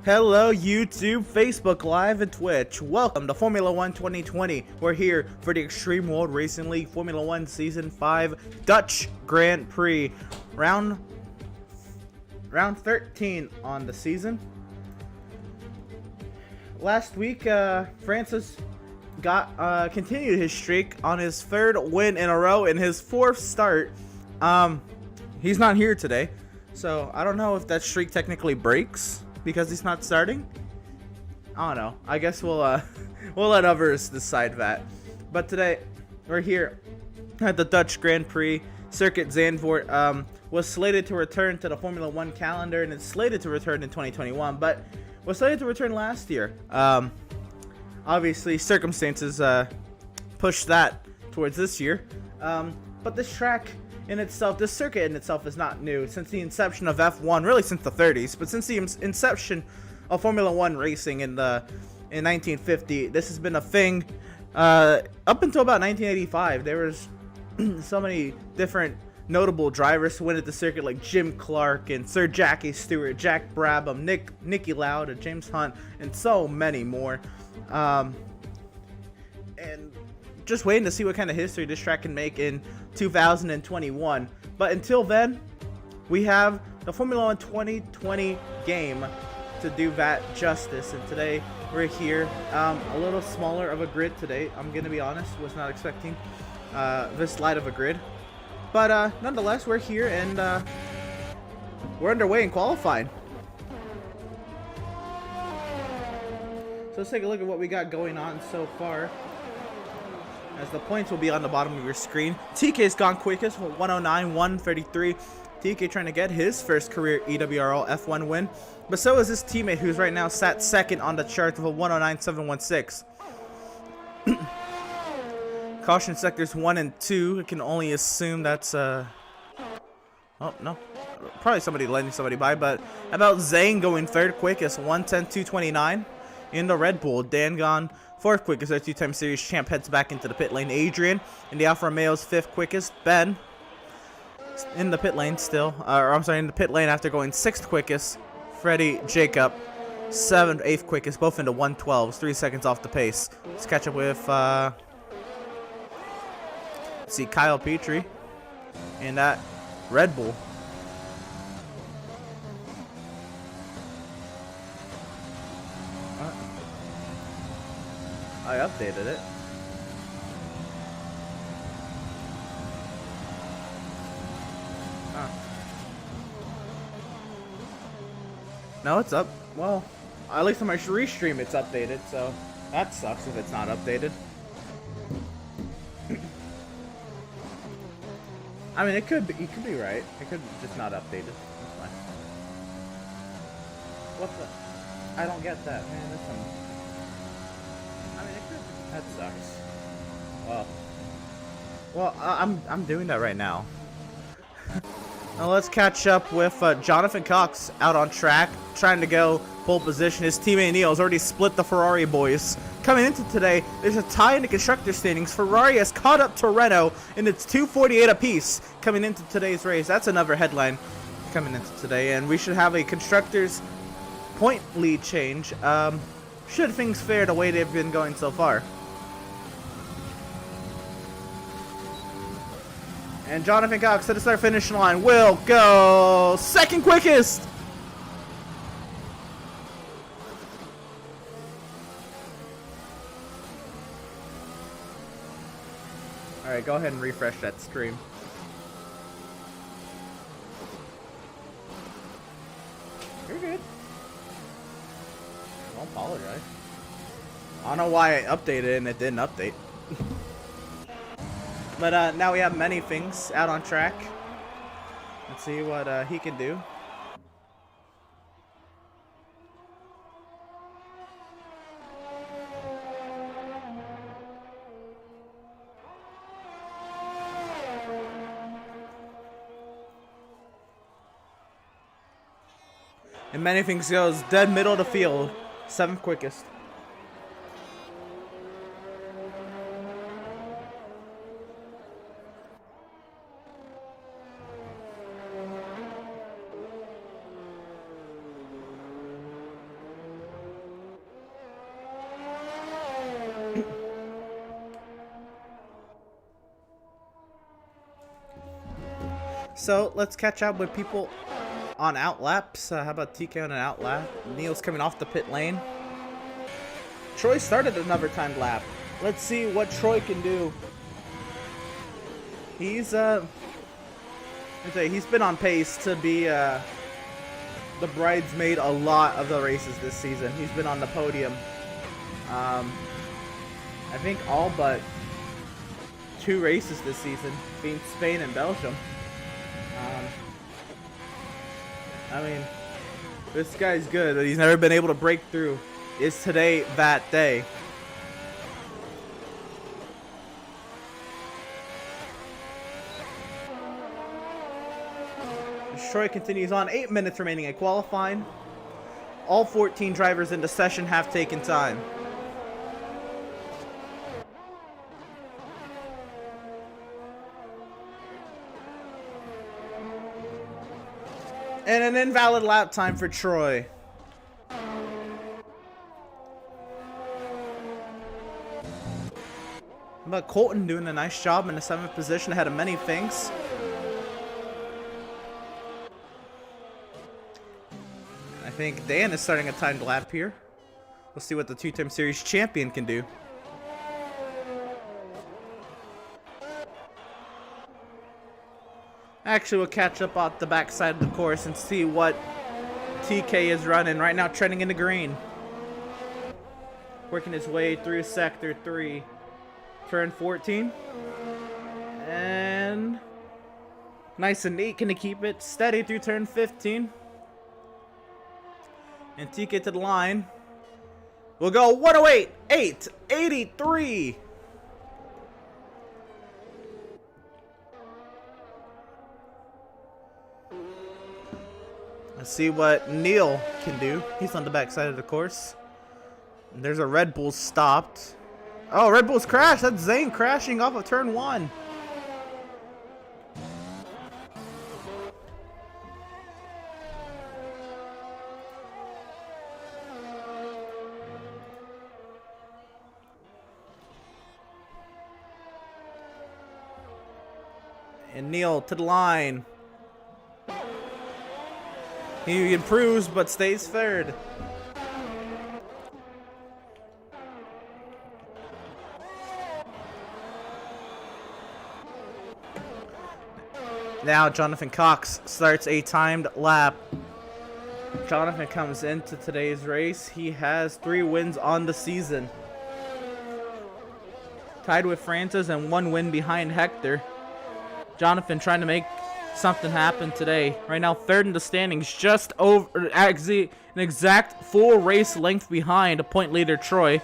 Hello YouTube, Facebook Live, and Twitch. Welcome to Formula 1 2020. We're here for the Extreme World Racing League Formula 1 Season 5 Dutch Grand Prix. Round 13 on the season. Last week, Francis continued his streak on his third win in a row in his fourth start. He's not here today, so I don't know if that streak technically breaks because he's not starting. I don't know. I guess we'll let others decide that. But today we're here at the Dutch Grand Prix. Circuit Zandvoort was slated to return to the Formula 1 calendar, and it's slated to return in 2021, but was slated to return last year. Obviously, circumstances pushed that towards this year. But this track in itself, this circuit in itself is not new. Since the inception of F1, really since the 30s, but since the inception of Formula 1 racing in 1950, this has been a thing. Up until about 1985, there was so many different notable drivers who win at the circuit, like Jim Clark and Sir Jackie Stewart, Jack Brabham, Nicky Lauda, James Hunt, and so many more. And just waiting to see what kind of history this track can make in 2021. But until then, we have the Formula 1 2020 game to do that justice. And today we're here, a little smaller of a grid today. I'm gonna be honest, was not expecting this light of a grid. But nonetheless, we're here and we're underway in qualifying. So let's take a look at what we got going on so far, as the points will be on the bottom of your screen. TK's gone quickest with 109.133. TK trying to get his first career EWRL F1 win, but so is his teammate, who's right now sat second on the chart with a 109.716. Caution sectors 1 and 2. I can only assume that's oh no, probably somebody letting somebody by. But how about Zane going third quickest, 110.229 in the Red Bull. Dan gone fourth quickest, our two-time series champ heads back into the pit lane. Adrian in the Alfa Romeo's fifth quickest. Ben in the pit lane still, in the pit lane after going sixth quickest. Freddie Jacob seventh, eighth quickest, both into 112s, 3 seconds off the pace. Let's catch up with see Kyle Petrie in that Red Bull. I updated it. Huh. No, it's up. Well, at least on my restream it's updated, so that sucks if it's not updated. I mean, it could be, you could be right. It could just not updated. That's fine. What the? I don't get that, man. That's some. I mean, it could. That sucks. Well, I'm doing that right now. Now let's catch up with Jonathan Cox out on track, trying to go pole position. His teammate Neil has already split the Ferrari boys. Coming into today, there's a tie in the constructor standings. Ferrari has caught up to Renault, and it's 248 apiece coming into today's race. That's another headline coming into today, and we should have a constructors point lead change. Should things fare the way they've been going so far. And Jonathan Cox to the start finish line will go second quickest. Alright, go ahead and refresh that screen. You're good. Don't apologize. I don't know why I updated and it didn't update. But now we have many things out on track. Let's see what he can do. And many things goes dead middle of the field, 7th quickest. So let's catch up with people on out laps. How about TK on an out lap? Neil's coming off the pit lane. Troy started another timed lap. Let's see what Troy can do. He's been on pace to be the bridesmaid a lot of the races this season. He's been on the podium. I think all but 2 races this season, being Spain and Belgium. I mean, this guy's good, but he's never been able to break through. Is today that day? Troy continues on. 8 minutes remaining at qualifying. All 14 drivers in the session have taken time. And an invalid lap time for Troy. But Colton doing a nice job in the 7th position ahead of many things. I think Dan is starting a timed lap here. We'll see what the 2-time series champion can do. Actually, we'll catch up on the backside of the course and see what TK is running. Right now, trending into green. Working his way through Sector 3. Turn 14. And nice and neat. Can he keep it steady through turn 15? And TK to the line. We'll go 108, 8, 83. Let's see what Neil can do. He's on the backside of the course. And there's a Red Bull stopped. Oh, Red Bull's crashed. That's Zane crashing off of turn 1. And Neil to the line. He improves but stays third. Now Jonathan Cox starts a timed lap. Jonathan comes into today's race. He has 3 wins on the season. Tied with Francis and 1 win behind Hector. Jonathan trying to make something happen today. Right now, 3rd in the standings, just over an exact full race length behind a point leader Troy.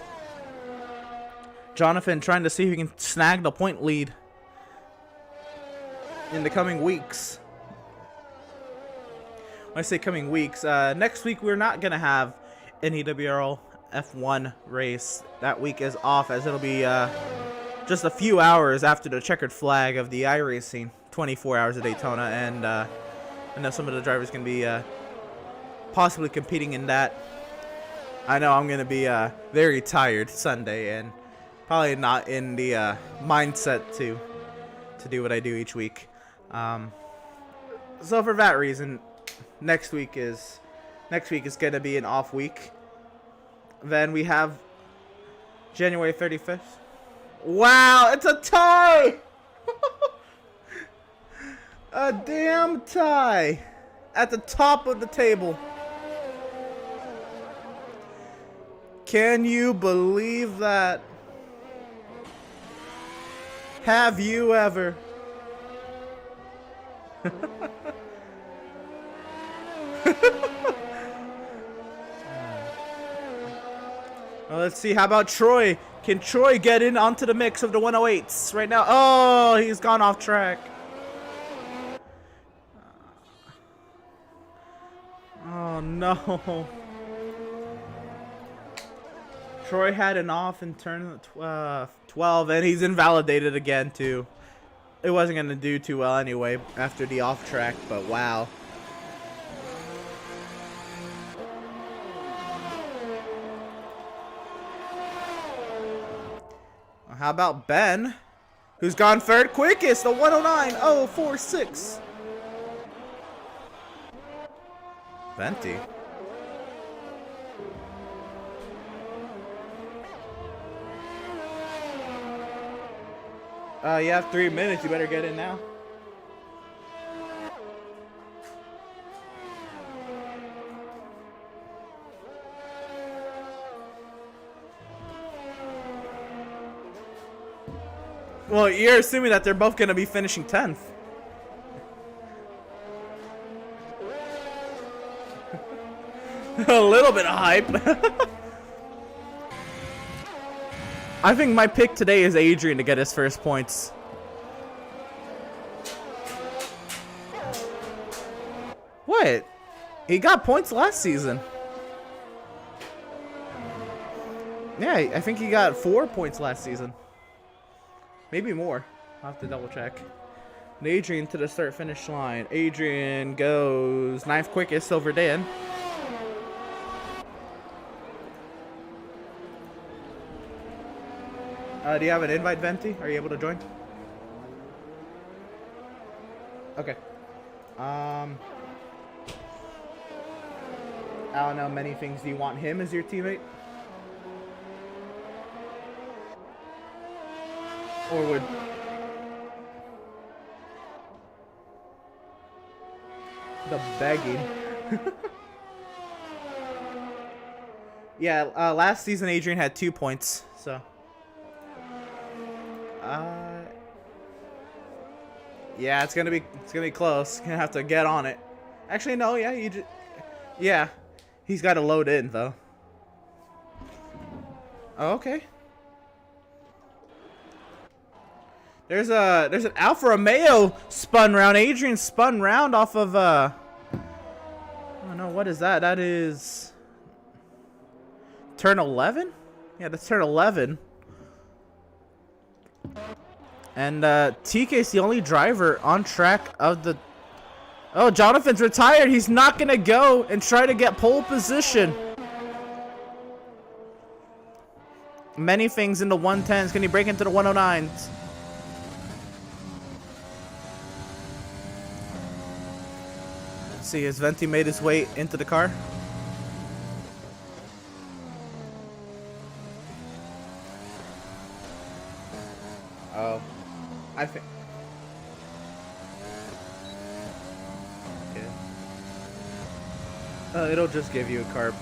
Jonathan trying to see if he can snag the point lead in the coming weeks. When I say coming weeks, next week we're not gonna have an EWRL F1 race. That week is off, as it'll be just a few hours after the checkered flag of the iRacing, 24 hours of Daytona, and I know some of the drivers can be possibly competing in that. I know I'm gonna be very tired Sunday and probably not in the mindset to do what I do each week. So for that reason, next week is gonna be an off week. Then we have January 35th. Wow, it's a tie! A damn tie at the top of the table. Can you believe that? Have you ever? Well, let's see. How about Troy? Can Troy get in onto the mix of the 108s right now? Oh, he's gone off track. Oh, no. Troy had an off in turn 12, and he's invalidated again, too. It wasn't going to do too well anyway after the off track, but wow. How about Ben, who's gone third quickest, the 109.046. Venti. You have 3 minutes. You better get in now. Well, you're assuming that they're both going to be finishing 10th. A little bit of hype. I think my pick today is Adrian to get his first points. What? He got points last season. Yeah, I think he got 4 points last season. Maybe more. I'll have to double check. And Adrian to the start finish line. Adrian goes 9th quickest over Dan. Do you have an invite, Venti? Are you able to join? Okay. I don't know many things. Do you want him as your teammate? Or would... The begging. Yeah, last season Adrian had 2 points, so... Yeah, it's gonna be close. Gonna have to get on it. Actually, no. Yeah, he's got to load in though. Oh, okay. There's an Alfa Romeo spun round. Adrian spun round off of I don't know, what is that? That is turn 11. Yeah, that's turn 11. And TK's the only driver on track of the... Oh, Jonathan's retired. He's not going to go and try to get pole position. Many things in the 110s. Can he break into the 109s? Let's see, has Venti made his way into the car? Oh. I think. Yeah. It'll just give you a carb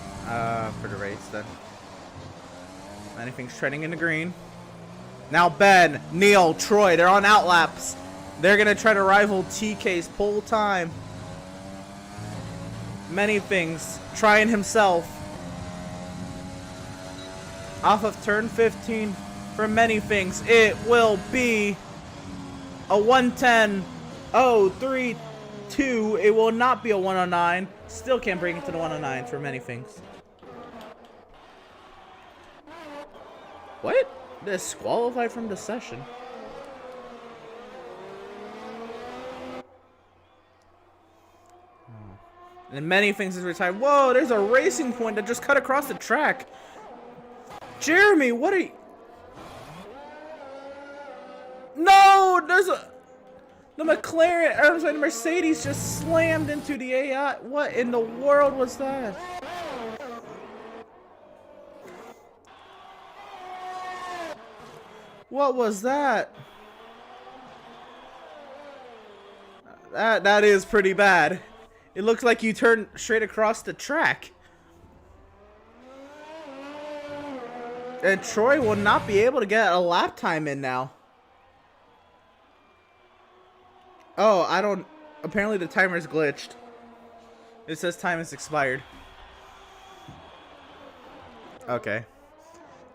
for the race then. Anything's trending in the green. Now Ben, Neil, Troy, they're on outlaps. They're gonna try to rival TK's pole time. Many things trying himself. Off of turn 15 for many things. It will be a 110.032. It will not be a 109. Still can't bring it to the 109 for many things. What? Disqualified from the session. And many things is retired. Whoa, there's a racing point that just cut across the track. Jeremy, what are you... No, there's a... The McLaren, or I'm sorry, the Mercedes just slammed into the AI. What in the world was that? What was that? That is pretty bad. It looks like you turned straight across the track. And Troy will not be able to get a lap time in now. Oh, I don't... Apparently the timer's glitched. It says time has expired. Okay.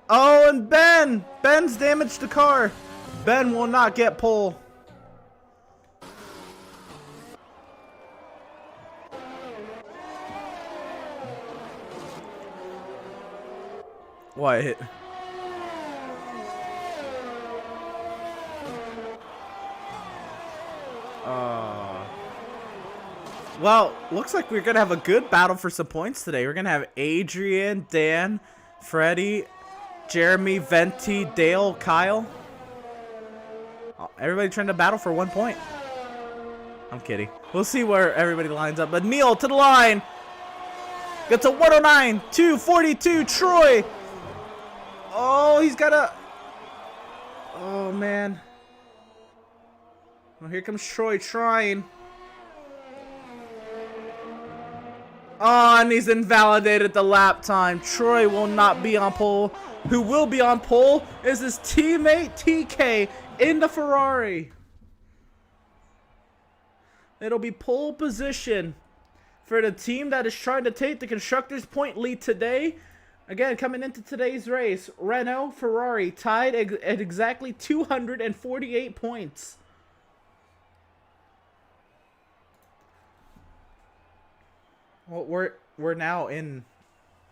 Oh, and Ben! Ben's damaged the car. Ben will not get pole. What? Well, looks like we're gonna have a good battle for some points today. We're gonna have Adrian, Dan, Freddie, Jeremy, Venti, Dale, Kyle. Everybody trying to battle for 1 point. I'm kidding. We'll see where everybody lines up. But Neil to the line. Gets a 109, 242, Troy. Oh, he's got a... Oh, man. Well, here comes Troy trying. Oh, and he's invalidated the lap time. Troy will not be on pole. Who will be on pole is his teammate TK in the Ferrari. It'll be pole position for the team that is trying to take the Constructors' Point lead today. Again, coming into today's race, Renault, Ferrari tied at exactly 248 points. Well, we're now in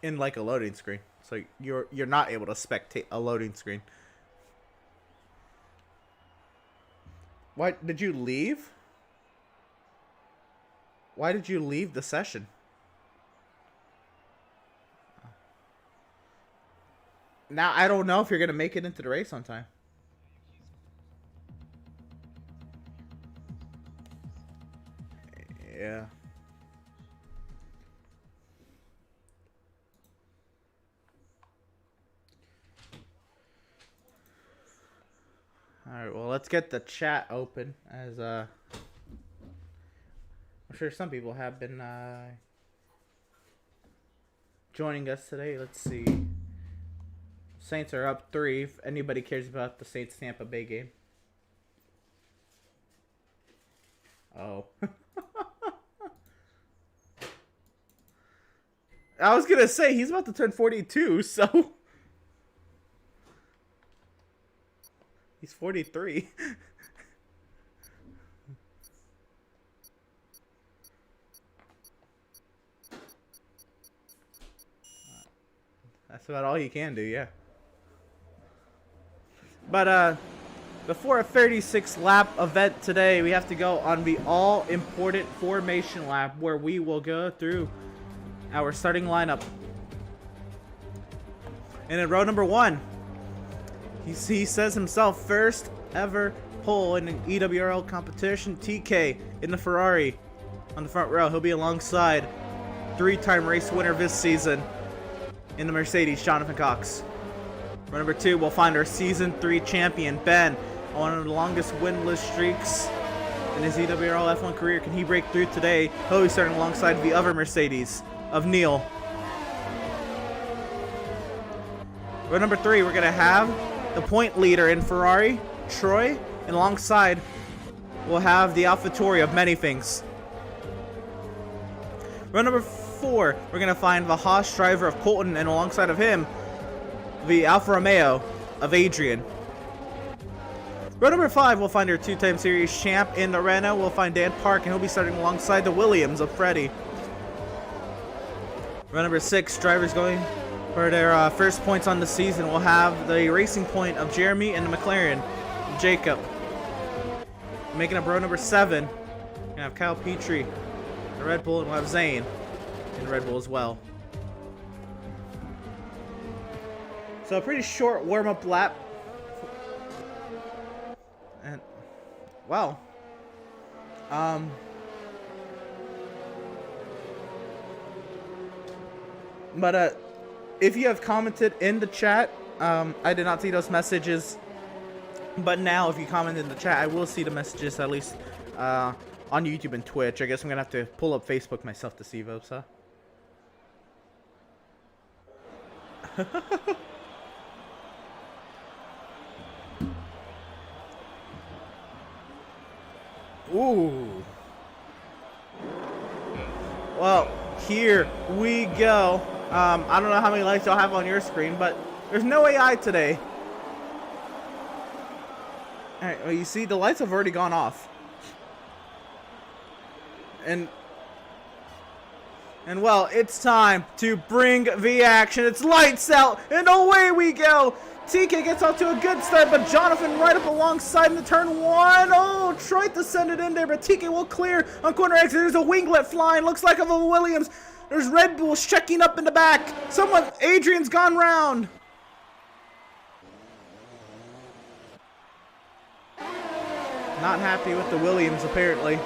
like a loading screen, so you're not able to spectate a loading screen. Why did you leave? Why did you leave the session? Now I don't know if you're gonna make it into the race on time. Yeah. Alright, well, let's get the chat open, as I'm sure some people have been joining us today. Let's see. Saints are up 3, if anybody cares about the Saints-Tampa Bay game. Oh. I was gonna say, he's about to turn 42, so... He's 43. That's about all you can do, yeah. But before a 36 lap event today, we have to go on the all important formation lap, where we will go through our starting lineup. And in row number 1, he says himself, first ever pole in an EWRL competition, TK in the Ferrari on the front row. He'll be alongside 3-time race winner this season in the Mercedes, Jonathan Cox. Row number 2, we'll find our season 3 champion, Ben, on one of the longest winless streaks in his EWRL F1 career. Can he break through today? He'll be starting alongside the other Mercedes of Neil. Row number 3, we're going to have the point leader in Ferrari, Troy, and alongside we'll have the AlphaTauri of many things. Row number 4, we're going to find the Haas driver of Colton, and alongside of him, the Alfa Romeo of Adrian. Row number 5, we'll find our 2-time series champ in the Renault. We'll find Dan Park, and he'll be starting alongside the Williams of Freddie. Row number 6, drivers going for their first points on the season. We'll have the Racing Point of Jeremy and the McLaren, Jacob. Making up row number 7, we're going to have Kyle Petrie, the Red Bull, and we'll have Zane in Red Bull as well. So a pretty short warm-up lap. And, well, but if you have commented in the chat, I did not see those messages, but now if you comment in the chat, I will see the messages, at least on YouTube and Twitch. I guess I'm gonna have to pull up Facebook myself to see those, huh? Ooh. Well, here we go. I don't know how many lights y'all have on your screen, but there's no AI today. Alright, well, you see, the lights have already gone off. And well, it's time to bring the action. It's lights out, and away we go. TK gets off to a good start, but Jonathan right up alongside in the turn 1. Oh, Troy descended in there, but TK will clear on corner exit. There's a winglet flying. Looks like of a Williams. There's Red Bull checking up in the back. Adrian's gone round. Not happy with the Williams, apparently.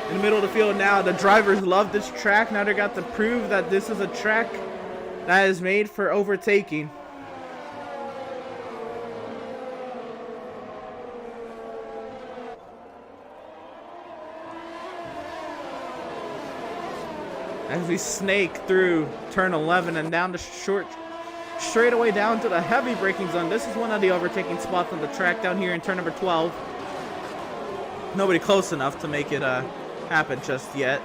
in the middle of the field now. The drivers love this track. Now they got to prove that this is a track that is made for overtaking. As we snake through turn 11 and down the short straightaway down to the heavy braking zone. This is one of the overtaking spots on the track down here in turn number 12. Nobody close enough to make it happen just yet.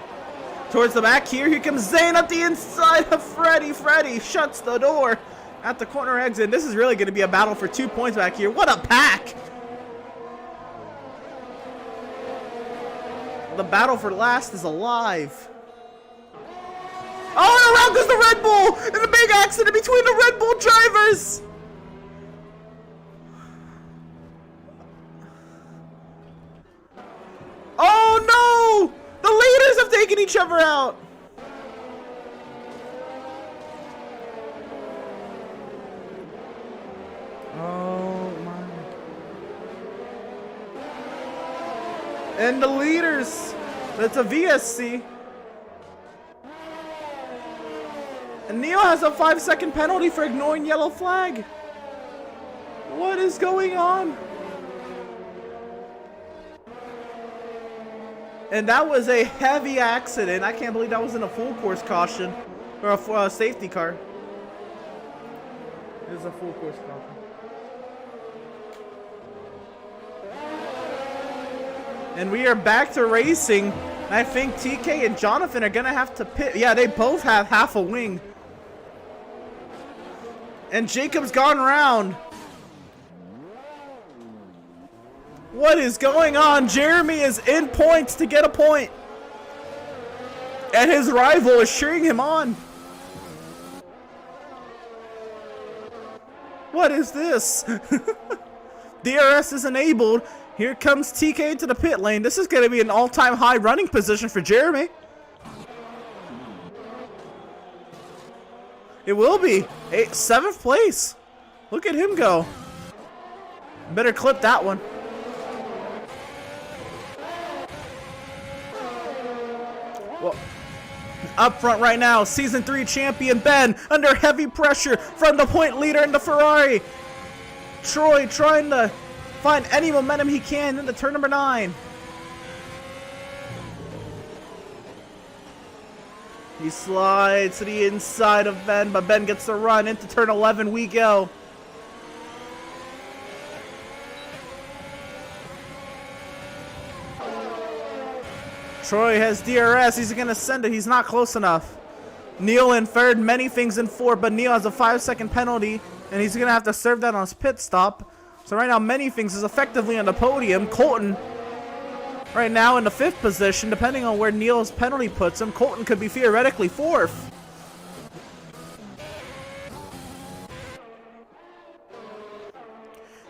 Towards the back here comes Zane at the inside of Freddie. Freddie shuts the door at the corner exit. This is really going to be a battle for 2 points back here. What a pack! The battle for last is alive. Oh, and around goes the Red Bull! And a big accident between the Red Bull drivers! Oh no! The leaders have taken each other out! Oh my. And the leaders, that's a VSC. And Neil has a 5-second penalty for ignoring yellow flag. What is going on? And that was a heavy accident. I can't believe that wasn't a full course caution or a safety car. It is a full course caution. And we are back to racing. I think TK and Jonathan are gonna have to pit. Yeah, they both have half a wing. And Jacob's gone round. What is going on? Jeremy is in points to get a point. And his rival is cheering him on. What is this? DRS is enabled. Here comes TK to the pit lane. This is going to be an all-time high running position for Jeremy. It will be. 7th place. Look at him go. Better clip that one. Well, up front right now, Season 3 champion Ben under heavy pressure from the point leader in the Ferrari. Troy trying to find any momentum he can into turn number 9. He slides to the inside of Ben, but Ben gets the run. Into turn 11 we go. Troy has DRS. He's going to send it. He's not close enough. Neil in third. Many things in fourth, but Neil has a 5-second penalty, and he's going to have to serve that on his pit stop. So right now, Many Things is effectively on the podium. Colton right now in the 5th position, depending on where Neil's penalty puts him. Colton could be theoretically 4th.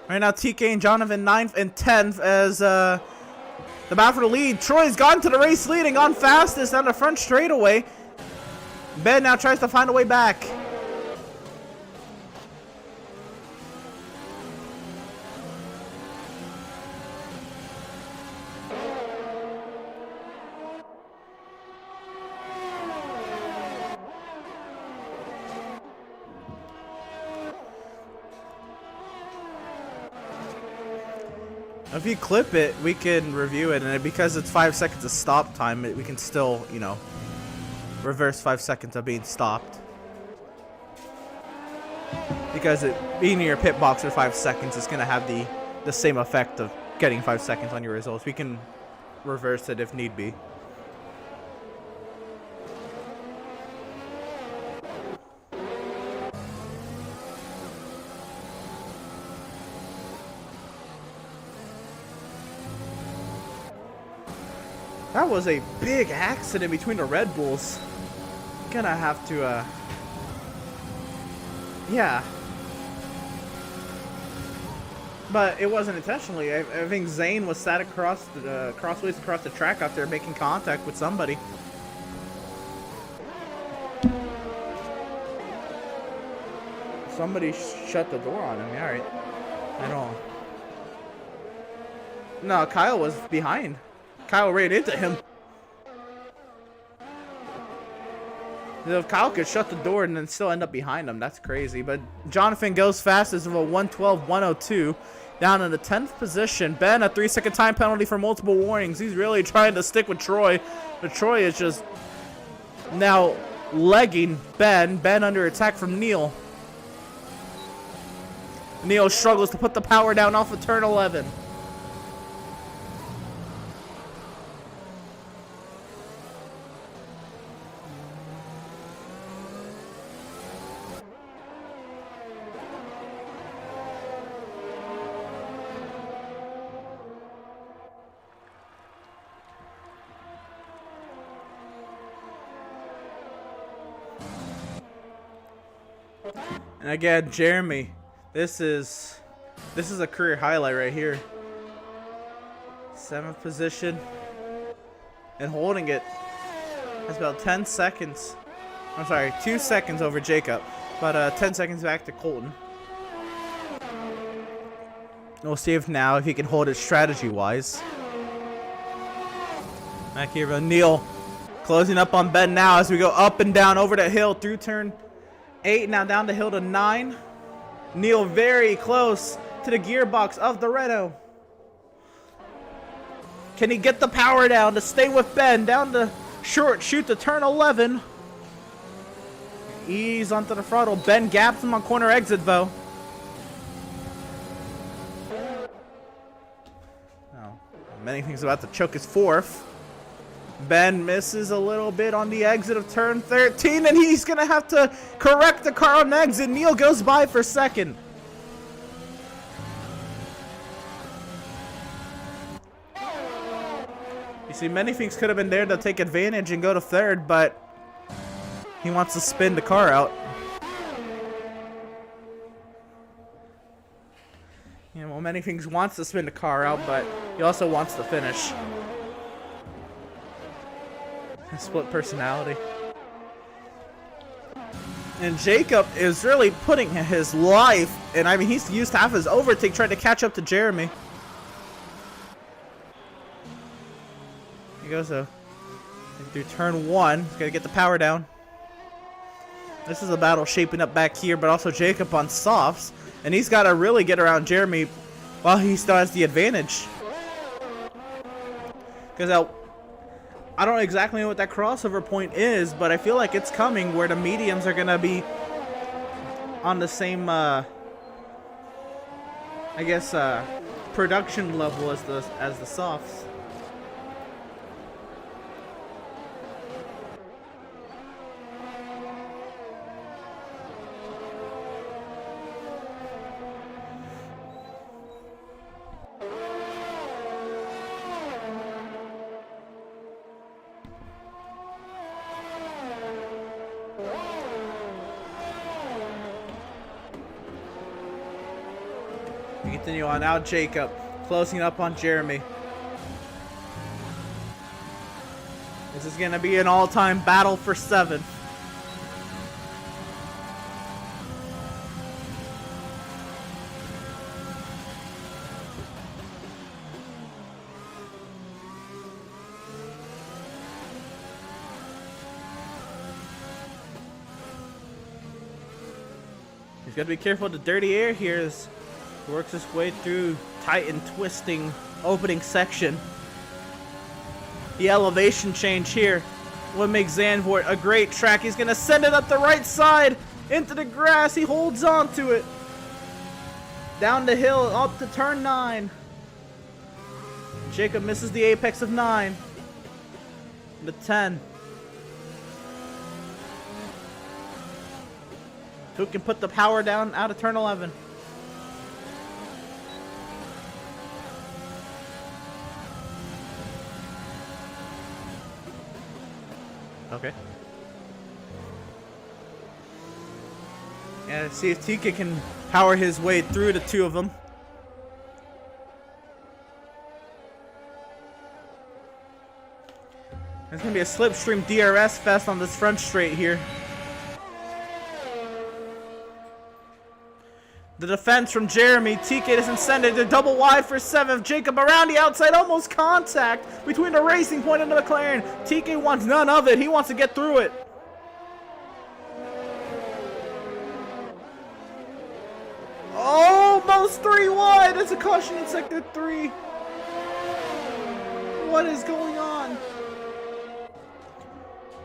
Right now, TK and Jonathan 9th and 10th as the battle for the lead. Troy's gone to the race leading on fastest on the front straightaway. Ben now tries to find a way back. If you clip it, we can review it, and because it's 5 seconds of stop time, we can still, you know, reverse 5 seconds of being stopped. Because it being in your pit box for 5 seconds is going to have the same effect of getting 5 seconds on your results. We can reverse it if need be. That was a big accident between the Red Bulls. Gonna have to, yeah. But it wasn't intentionally. I think Zane was sat across the crossways across the track out there making contact with somebody. Somebody shut the door on him. Yeah, right. I don't. No, Kyle was behind. Kyle ran into him. If Kyle could shut the door and then still end up behind him, that's crazy. But Jonathan goes fastest of a 1:12.102. Down in the 10th position. Ben, a 3-second time penalty for multiple warnings. He's really trying to stick with Troy. But Troy is just now legging Ben. Ben under attack from Neil. Neil struggles to put the power down off of turn 11. And again, Jeremy, this is a career highlight right here. 7th position and holding it. That's about 10 seconds. I'm sorry, 2 seconds over Jacob, but 10 seconds back to Colton. We'll see if he can hold it strategy-wise. Back here, but Neil closing up on Ben now as we go up and down over the hill through turn 8, now down the hill to 9. Neil very close to the gearbox of the Renault. Can he get the power down to stay with Ben? Down the short shoot to turn 11. Ease onto the throttle. Ben gaps him on corner exit though. Oh, many things about to choke his 4th. Ben misses a little bit on the exit of turn 13, and he's going to have to correct the car on the exit. Neil goes by for 2nd. You see, many things could have been there to take advantage and go to 3rd, but he wants to spin the car out. You know, many things wants to spin the car out, but he also wants to finish. Split personality. And Jacob is really putting his life, and I mean, he's used half his overtake trying to catch up to Jeremy. He goes through turn 1. He's got to get the power down. This is a battle shaping up back here, but also Jacob on softs, and he's got to really get around Jeremy while he still has the advantage. Because I don't exactly know what that crossover point is, but I feel like it's coming where the mediums are going to be on the same, I guess, production level as the softs. We continue on now. Jacob closing up on Jeremy. This is going to be an all-time battle for 7th. He's got to be careful of the dirty air here as he works his way through tight and twisting opening section. The elevation change here will make Zandvoort a great track. He's going to send it up the right side into the grass. He holds on to it. Down the hill up to turn 9. Jacob misses the apex of 9. The 10. Who can put the power down out of turn 11? Okay. Yeah, let's see if TK can power his way through the two of them. There's going to be a slipstream DRS fest on this front straight here. The defense from Jeremy. TK doesn't send it. They're double wide for 7th. Jacob around the outside. Almost contact between the Racing Point and the McLaren. TK wants none of it. He wants to get through it. goes 3 wide. It's a caution in sector 3. What is going on?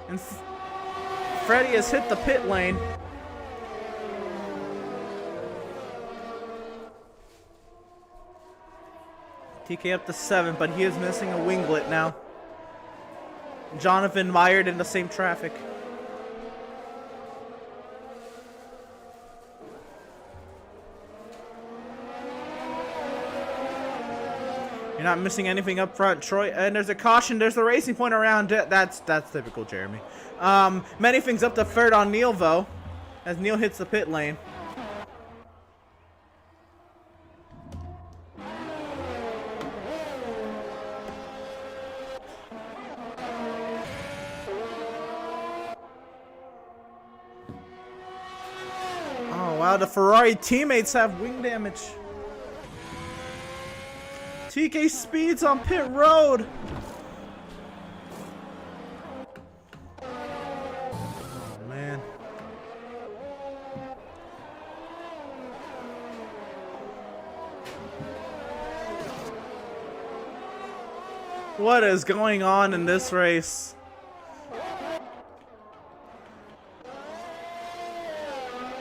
And Freddie has hit the pit lane. TK up to 7, but he is missing a winglet now. Jonathan mired in the same traffic. You're not missing anything up front, Troy. And there's a caution. There's the racing point around it. That's typical Jeremy. Many things up to third on Neil, though, as Neil hits the pit lane. Oh, wow. The Ferrari teammates have wing damage. TK speeds on pit road. Oh, man. What is going on in this race?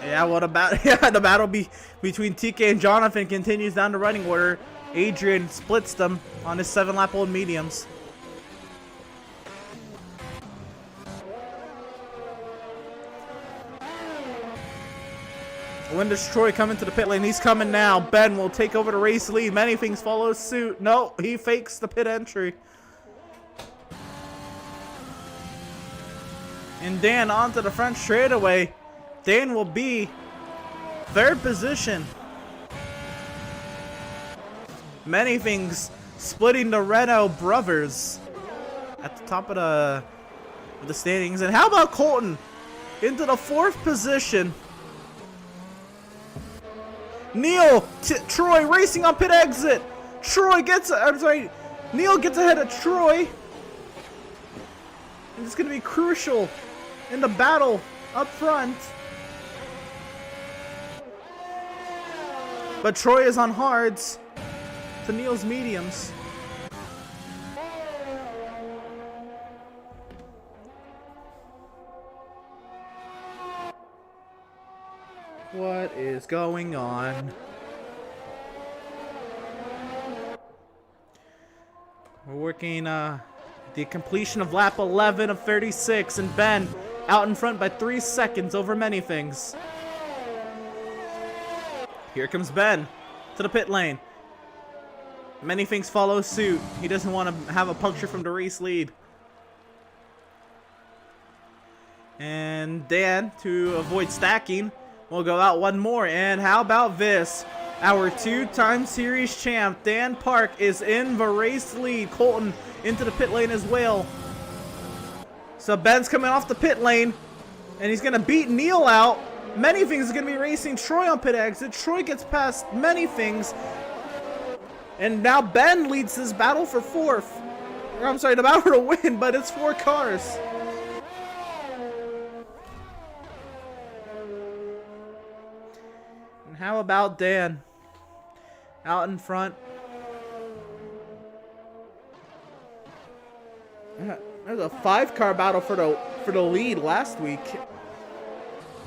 Yeah, what about the battle between TK and Jonathan continues down the running order. Adrian splits them on his 7-lap-old mediums. When does Troy come into the pit lane? He's coming now. Ben will take over the race lead. Many things follow suit. No, he fakes the pit entry. And Dan onto the front straightaway. Dan will be 3rd position. Many things splitting the Renault brothers at the top of the standings. And how about Colton into the 4th position? Neil, Troy racing on pit exit. Troy gets, I'm sorry, Neil gets ahead of Troy. And it's going to be crucial in the battle up front. But Troy is on hards to Neil's mediums. What is going on? We're working the completion of lap 11 of 36, and Ben out in front by 3 seconds over many things. Here comes Ben to the pit lane. Many things follow suit. He doesn't want to have a puncture from the race lead. And Dan, to avoid stacking, will go out one more. And how about this? Our 2-time series champ, Dan Park, is in the race lead. Colton into the pit lane as well. So Ben's coming off the pit lane, and he's going to beat Neil out. Many things is going to be racing Troy on pit exit. Troy gets past many things. And now Ben leads this battle for 4th. Or, I'm sorry, the battle to win, but it's 4 cars. And how about Dan? Out in front. There's a 5-car battle for the lead last week.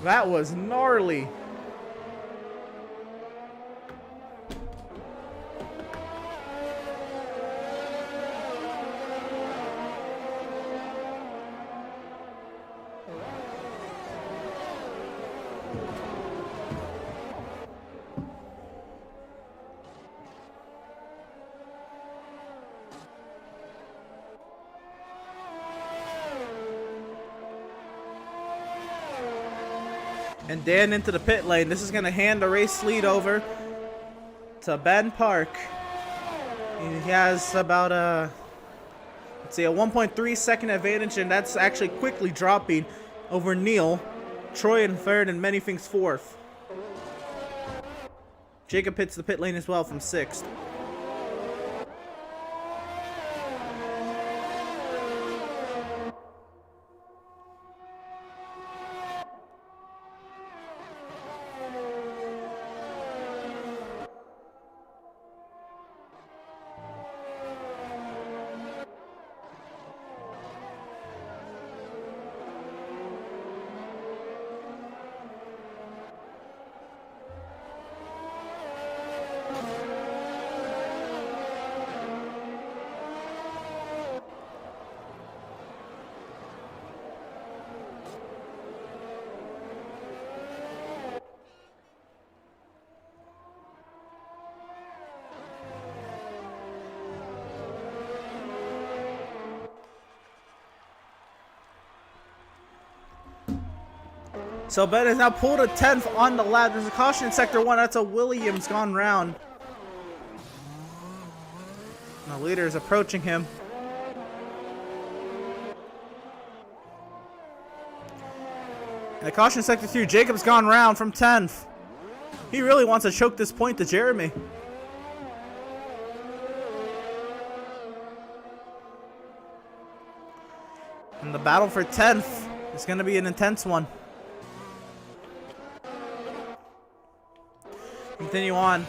That was gnarly. And Dan into the pit lane. This is going to hand the race lead over to Ben Park. And he has about a 1.3 second advantage, and that's actually quickly dropping over Neil. Troy in 3rd, and many things 4th. Jacob hits the pit lane as well from 6th. So Ben is now pulled a 10th on the lap. There's a caution in sector 1. That's a Williams gone round. And the leader is approaching him. And the caution in sector 2. Jacob's gone round from 10th. He really wants to choke this point to Jeremy. And the battle for 10th is going to be an intense one. Continue on.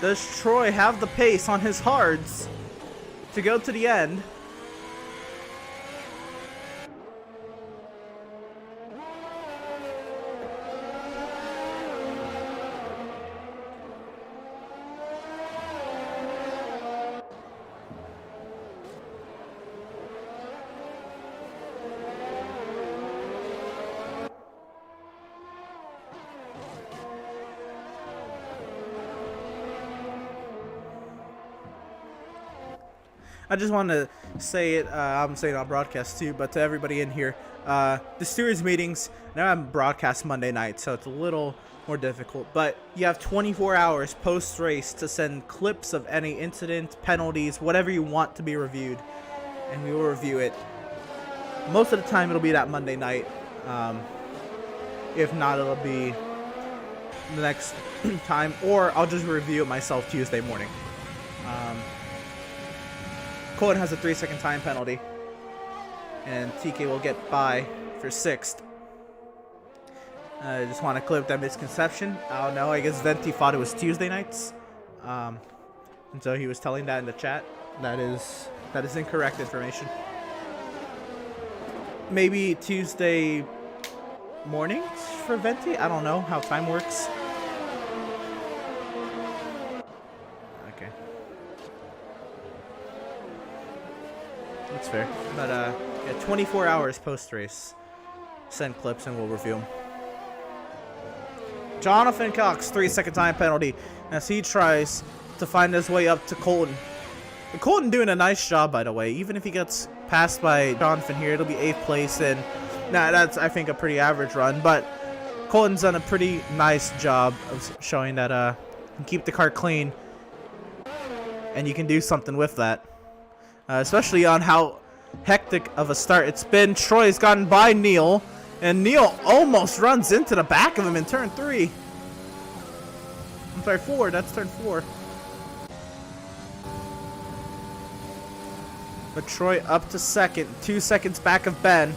Does Troy have the pace on his hards to go to the end? I just want to say it, I'm saying it on broadcast too, but to everybody in here, the stewards meetings, now I'm broadcast Monday night, so it's a little more difficult, but you have 24 hours post-race to send clips of any incident, penalties, whatever you want to be reviewed, and we will review it. Most of the time it'll be that Monday night. If not, it'll be the next time, or I'll just review it myself Tuesday morning. Colton has a 3-second time penalty, and TK will get by for 6th. I just want to clear up that misconception. I don't know, I guess Venti thought it was Tuesday nights, and so he was telling that in the chat. That is incorrect information. Maybe Tuesday mornings for Venti? I don't know how time works. That's fair. But, yeah, 24 hours post-race. Send clips and we'll review them. Jonathan Cox, 3-second time penalty as he tries to find his way up to Colton. And Colton doing a nice job, by the way. Even if he gets passed by Jonathan here, it'll be 8th place. And that's, I think, a pretty average run. But Colton's done a pretty nice job of showing that you can keep the car clean. And you can do something with that. Especially on how hectic of a start it's been. Troy's gotten by Neil, and Neil almost runs into the back of him in turn 3. I'm sorry, 4. That's turn 4. But Troy up to 2nd, 2 seconds back of Ben.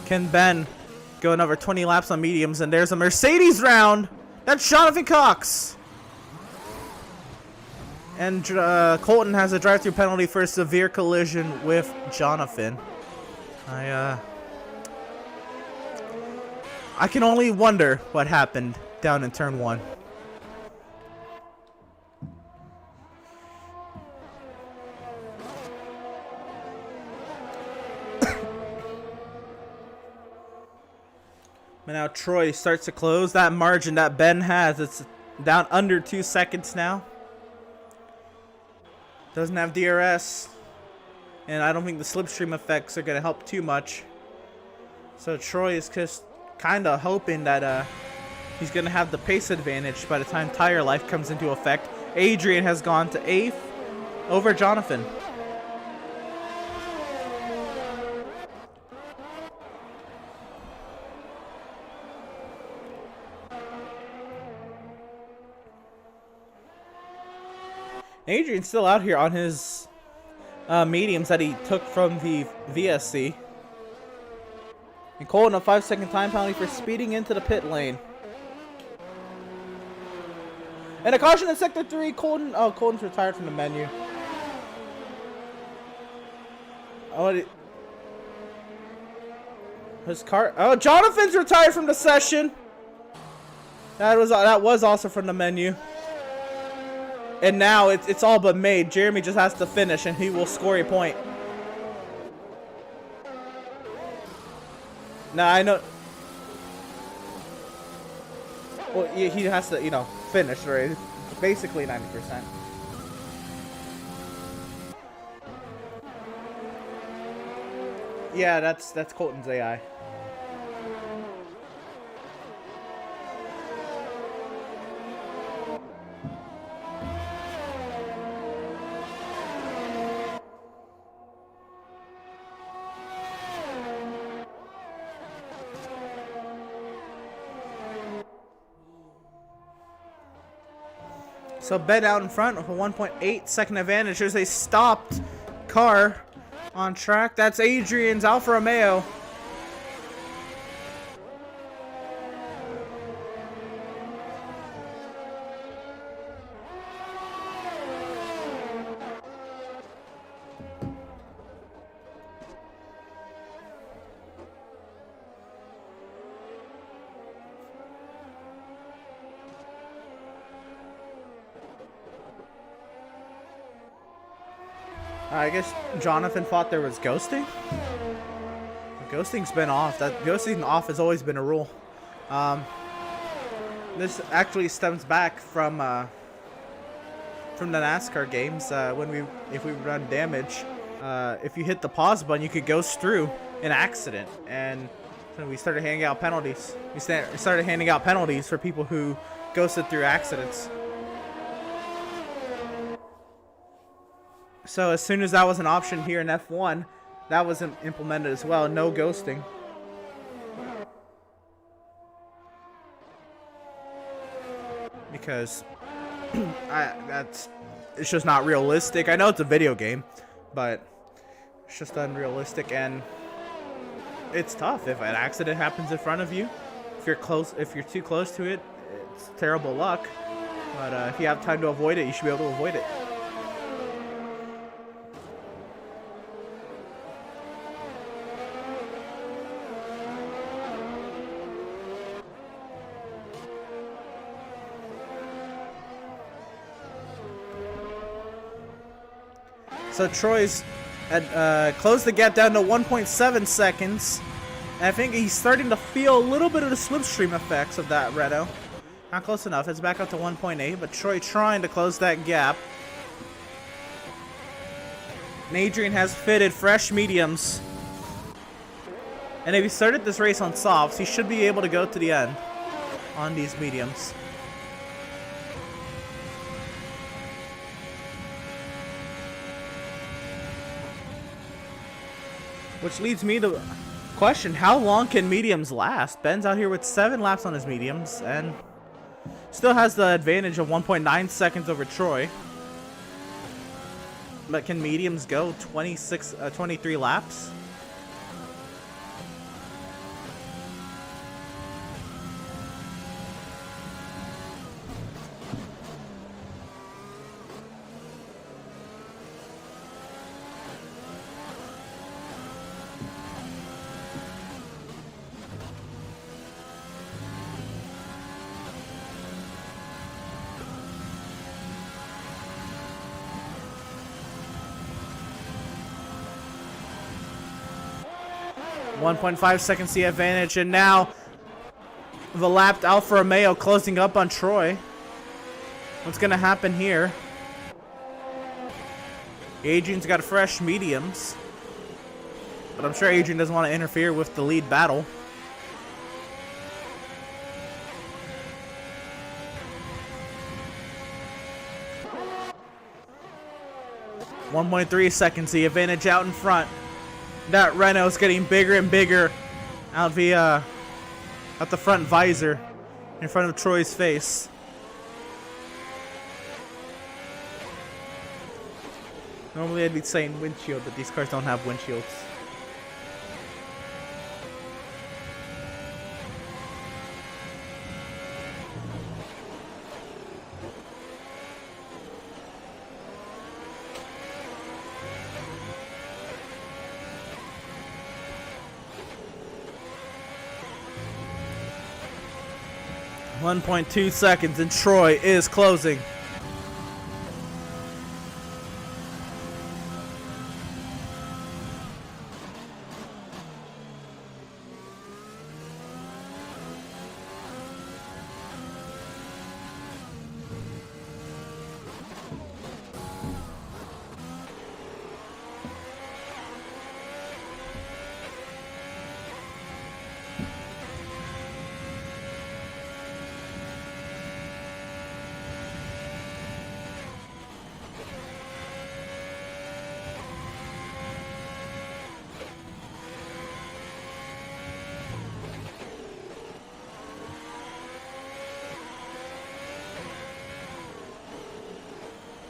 Can Ben go another 20 laps on mediums? And there's a Mercedes round. That's Jonathan Cox. And Colton has a drive-through penalty for a severe collision with Jonathan. I can only wonder what happened down in turn 1. But now Troy starts to close that margin that Ben has. It's down under 2 seconds now. Doesn't have DRS, and I don't think the slipstream effects are going to help too much. So Troy is just kind of hoping that he's going to have the pace advantage by the time tire life comes into effect. Adrian has gone to 8th over Jonathan. Adrian's still out here on his mediums that he took from the VSC. And Colton a 5-second time penalty for speeding into the pit lane. And a caution in sector 3. Colton's retired from the menu. His car. Oh, Jonathan's retired from the session. That was also from the menu. And now it's all but made. Jeremy just has to finish and he will score a point. Now I know. Well, he has to, finish, right? It's basically 90%. Yeah, that's Colton's AI. So Ben out in front with a 1.8 second advantage. There's a stopped car on track. That's Adrian's Alfa Romeo. I guess Jonathan thought there was ghosting. Ghosting's been off. That ghosting off has always been a rule. This actually stems back from the NASCAR games. If we run damage, if you hit the pause button, you could ghost through an accident, and so we started handing out penalties. We started handing out penalties for people who ghosted through accidents. So as soon as that was an option here in F1, that was implemented as well. No ghosting. Because it's just not realistic. I know it's a video game, but it's just unrealistic, and it's tough if an accident happens in front of you. If you're too close to it, it's terrible luck. But if you have time to avoid it, you should be able to avoid it. So Troy's closed the gap down to 1.7 seconds. And I think he's starting to feel a little bit of the slipstream effects of that Renault. Not close enough. It's back up to 1.8, but Troy trying to close that gap. And Adrian has fitted fresh mediums. And if he started this race on softs, he should be able to go to the end on these mediums. Which leads me to question, how long can mediums last? Ben's out here with 7 laps on his mediums and still has the advantage of 1.9 seconds over Troy. But can mediums go 23 laps? .5 seconds the advantage, and now the lapped Alfa Romeo closing up on Troy. What's gonna happen here? Adrian's got fresh mediums, but I'm sure Adrian doesn't want to interfere with the lead battle. .3 seconds the advantage out in front. That Renault's getting bigger and bigger out the front visor in front of Troy's face. Normally I'd be saying windshield, but these cars don't have windshields. .2 seconds and Troy is closing.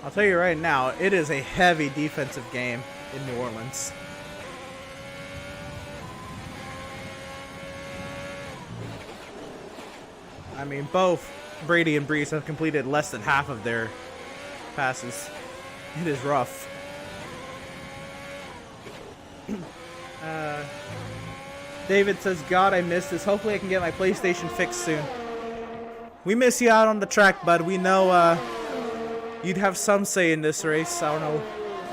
I'll tell you right now, it is a heavy defensive game in New Orleans. I mean, both Brady and Brees have completed less than half of their passes. It is rough. David says, God, I missed this. Hopefully I can get my PlayStation fixed soon. We miss you out on the track, bud. We know you'd have some say in this race. I don't know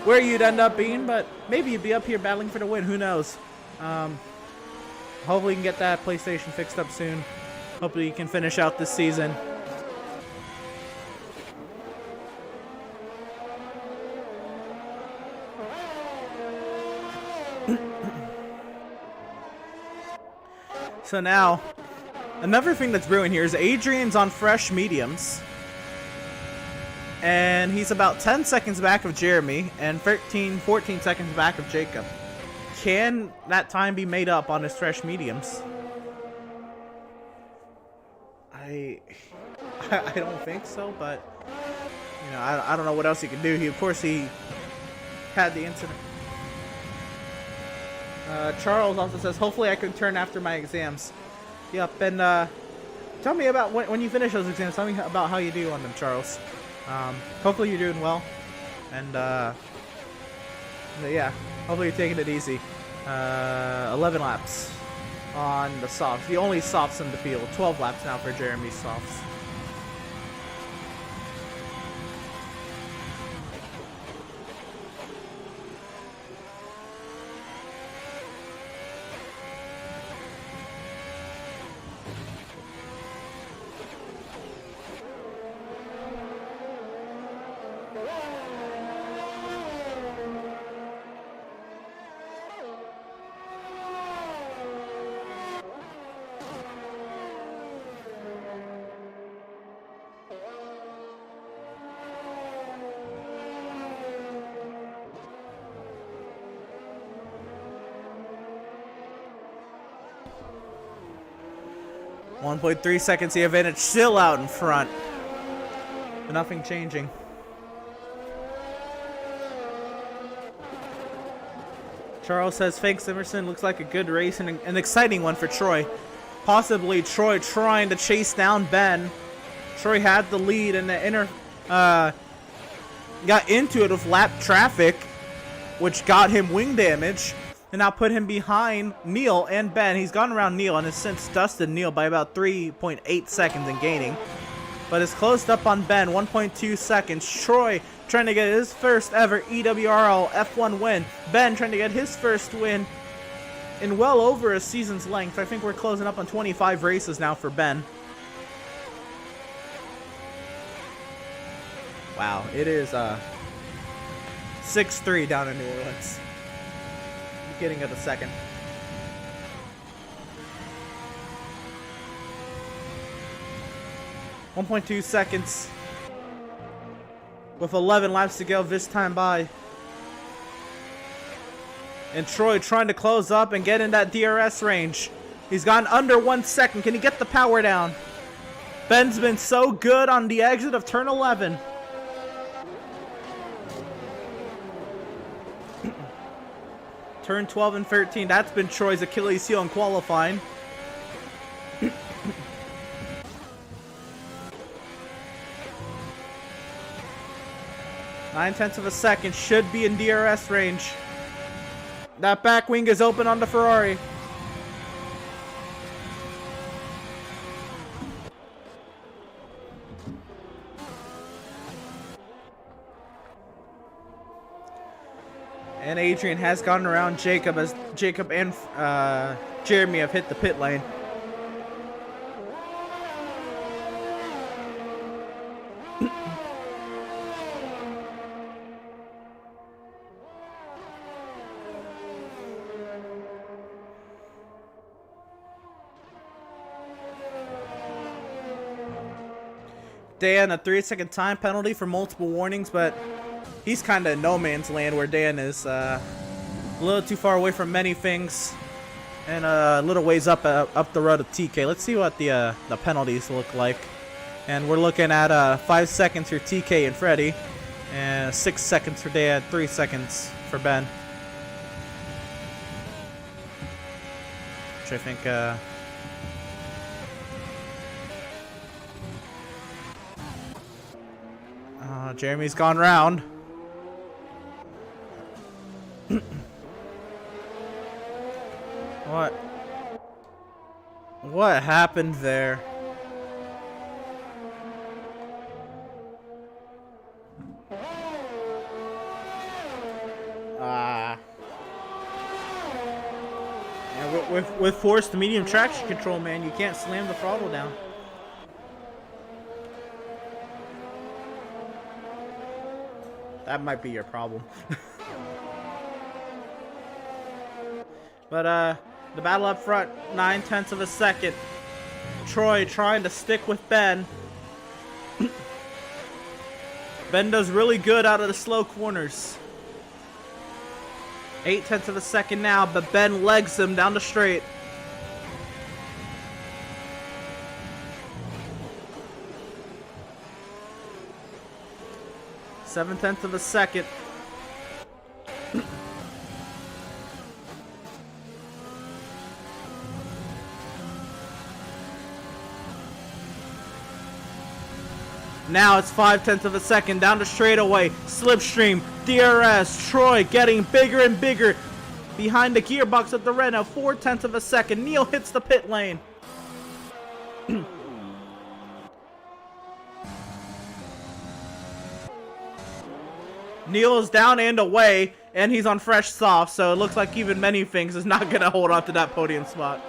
where you'd end up being, but maybe you'd be up here battling for the win. Who knows? Hopefully you can get that PlayStation fixed up soon. Hopefully you can finish out this season. So now, another thing that's brewing here is Adrian's on fresh mediums. And he's about 10 seconds back of Jeremy and 14 seconds back of Jacob. Can that time be made up on his fresh mediums? I don't think so, but you know, I don't know what else he can do. Of course he had the incident. Charles also says, hopefully I can turn after my exams. Yep, and tell me about when you finish those exams. Tell me about how you do on them, Charles. Hopefully you're doing well, and yeah, hopefully you're taking it easy. 11 laps on the softs, the only softs in the field. 12 laps now for Jeremy's softs. .3 seconds the advantage, still out in front, but nothing changing. Charles says, thanks Emerson, looks like a good race and an exciting one for Troy. Possibly Troy trying to chase down Ben. Troy had the lead in the inner, got into it with lap traffic, which got him wing damage. And now put him behind Neil and Ben. He's gone around Neil and has since dusted Neil by about 3.8 seconds in gaining. But it's closed up on Ben, 1.2 seconds. Troy trying to get his first ever EWRL F1 win. Ben trying to get his first win in well over a season's length. I think we're closing up on 25 races now for Ben. Wow, it is 6-3 down in New Orleans. Beginning of the second. .2 seconds with 11 laps to go this time by. And Troy trying to close up and get in that DRS range. He's gone under 1 second. Can he get the power down? Ben's been so good on the exit of turn 11. Turn 12 and 13, that's been Troy's Achilles heel in qualifying. 9/10 of a second, should be in DRS range. That back wing is open on the Ferrari. And Adrian has gone around Jacob as Jacob and Jeremy have hit the pit lane. Dan, a 3-second time penalty for multiple warnings, but he's kind of in no man's land where Dan is a little too far away from many things and a little ways up the road of TK. Let's see what the penalties look like. And we're looking at 5 seconds for TK and Freddie. And 6 seconds for Dad, 3 seconds for Ben. Which I think, Jeremy's gone round. What happened there? Yeah, with forced medium traction control, man, you can't slam the throttle down. That might be your problem. But the battle up front, 9/10 of a second. Troy trying to stick with Ben. Ben does really good out of the slow corners. 8/10 of a second now, but Ben legs him down the straight. Seven-tenths of a second. Now it's 5/10 of a second down the straightaway. Slipstream, DRS, Troy getting bigger and bigger behind the gearbox of the Renault. 4/10 of a second. Neil hits the pit lane. Neil is down and away, and he's on fresh soft, so it looks like even Many Things is not gonna hold on to that podium spot.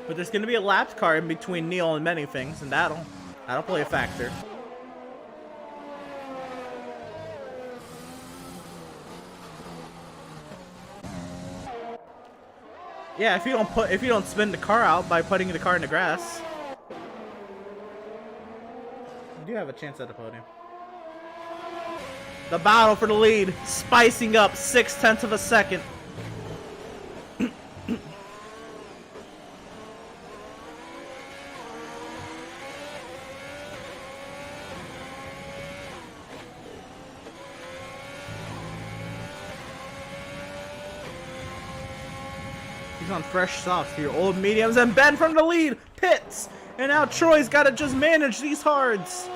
But there's going to be a lapped car in between Neil and Many Things, and that'll play a factor. Yeah, if you don't spin the car out by putting the car in the grass, you do have a chance at the podium. The battle for the lead, spicing up 6/10 of a second. He's on fresh softs for your old mediums, and Ben from the lead pits, and now Troy's got to just manage these hards.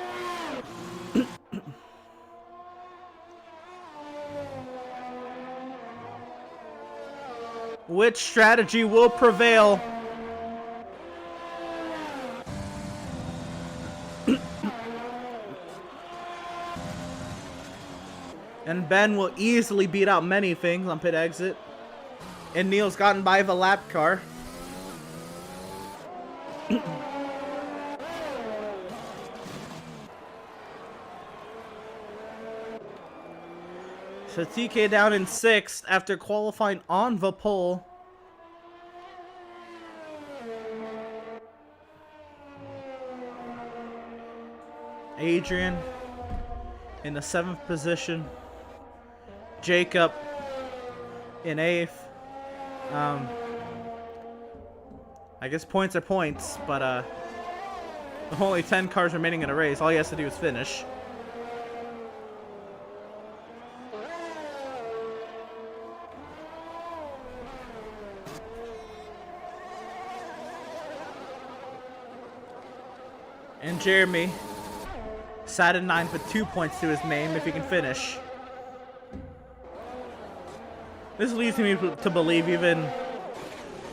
Which strategy will prevail? And Ben will easily beat out Many Things on pit exit. And Neil's gotten by the lap car. So TK down in 6th after qualifying on the pole. Adrian in the 7th position. Jacob in 8th. I guess points are points, but only 10 cars remaining in a race. All he has to do is finish. And Jeremy sat in 9th with 2 points to his name if he can finish. This leads me to believe even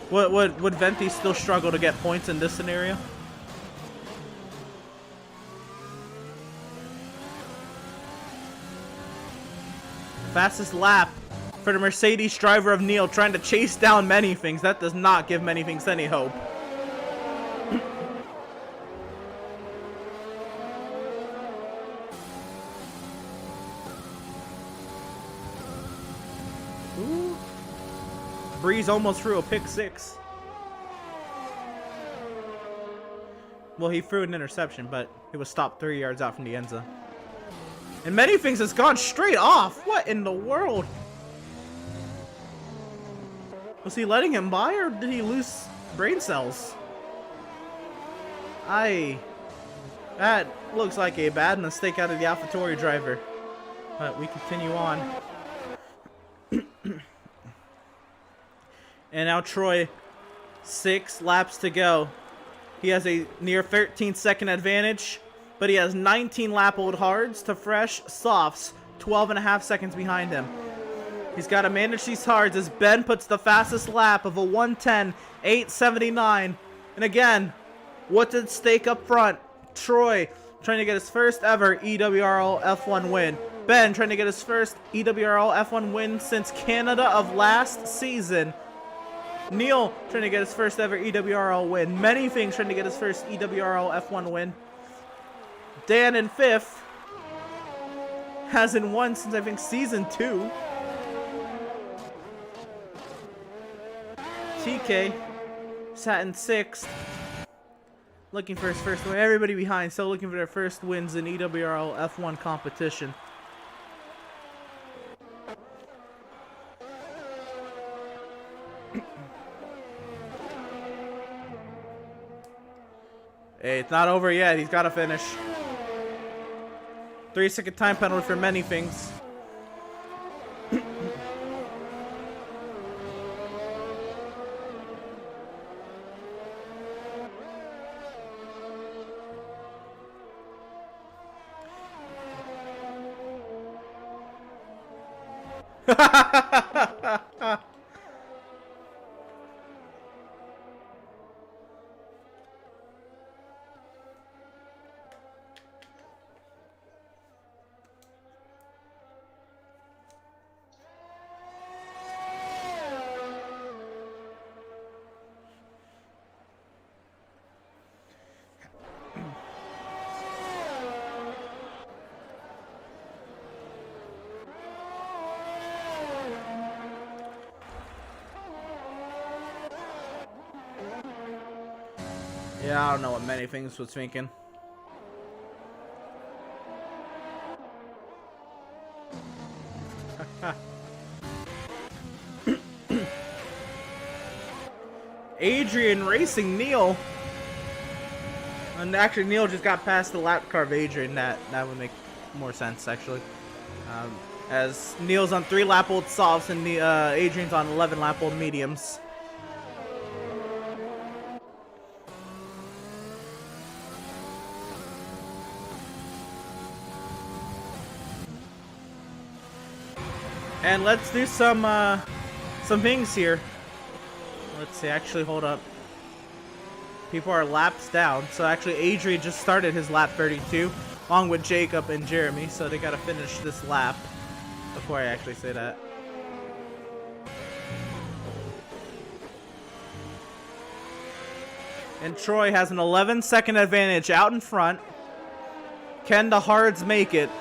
would Venti still struggle to get points in this scenario? Fastest lap for the Mercedes driver of Neil, trying to chase down Many Things. That does not give Many Things any hope. Prix almost threw a pick 6. Well, he threw an interception, but it was stopped 3 yards out from the end zone. And Many Things has gone straight off. What in the world? Was he letting him by, or did he lose brain cells? That looks like a bad mistake out of the AlphaTauri driver. But we continue on. And now Troy, 6 laps to go. He has a near 13-second advantage, but he has 19 lap-old hards to fresh softs, 12.5 seconds behind him. He's got to manage these hards as Ben puts the fastest lap of a 1:10.879. And again, what's at stake up front? Troy trying to get his first ever EWRL F1 win. Ben trying to get his first EWRL F1 win since Canada of last season. Neil trying to get his first ever EWRL win. Many things trying to get his first EWRL F1 win. Dan in 5th. Hasn't won since I think season 2. TK sat in 6th. Looking for his first win. Everybody behind still looking for their first wins in EWRL F1 competition. Hey, it's not over yet. He's got to finish. 3-second time penalty for many things. Yeah, I don't know what many things was thinking. Adrian racing Neil. And actually Neil just got past the lap car of Adrian. That would make more sense actually. As Neil's on 3 lap old softs and the Adrian's on 11 lap old mediums. And let's do some things here. Let's see, actually, hold up. People are laps down. So actually, Adrian just started his lap 32, along with Jacob and Jeremy. So they got to finish this lap before I actually say that. And Troy has an 11-second advantage out in front. Can the hards make it?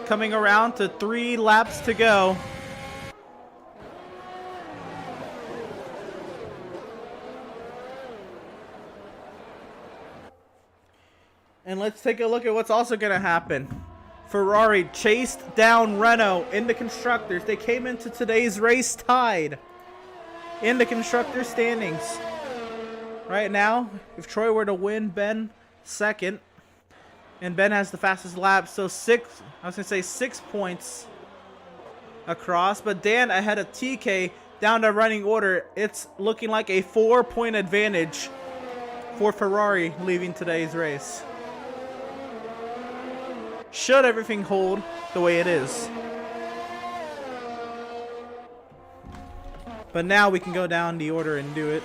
Coming around to 3 laps to go. And let's take a look at what's also going to happen. Ferrari chased down Renault in the constructors. They came into today's race tied in the constructor standings. Right now, if Troy were to win, Ben second. And Ben has the fastest lap, so 6 points across. But Dan ahead of TK down to running order. It's looking like a 4-point advantage for Ferrari leaving today's race. Should everything hold the way it is. But now we can go down the order and do it.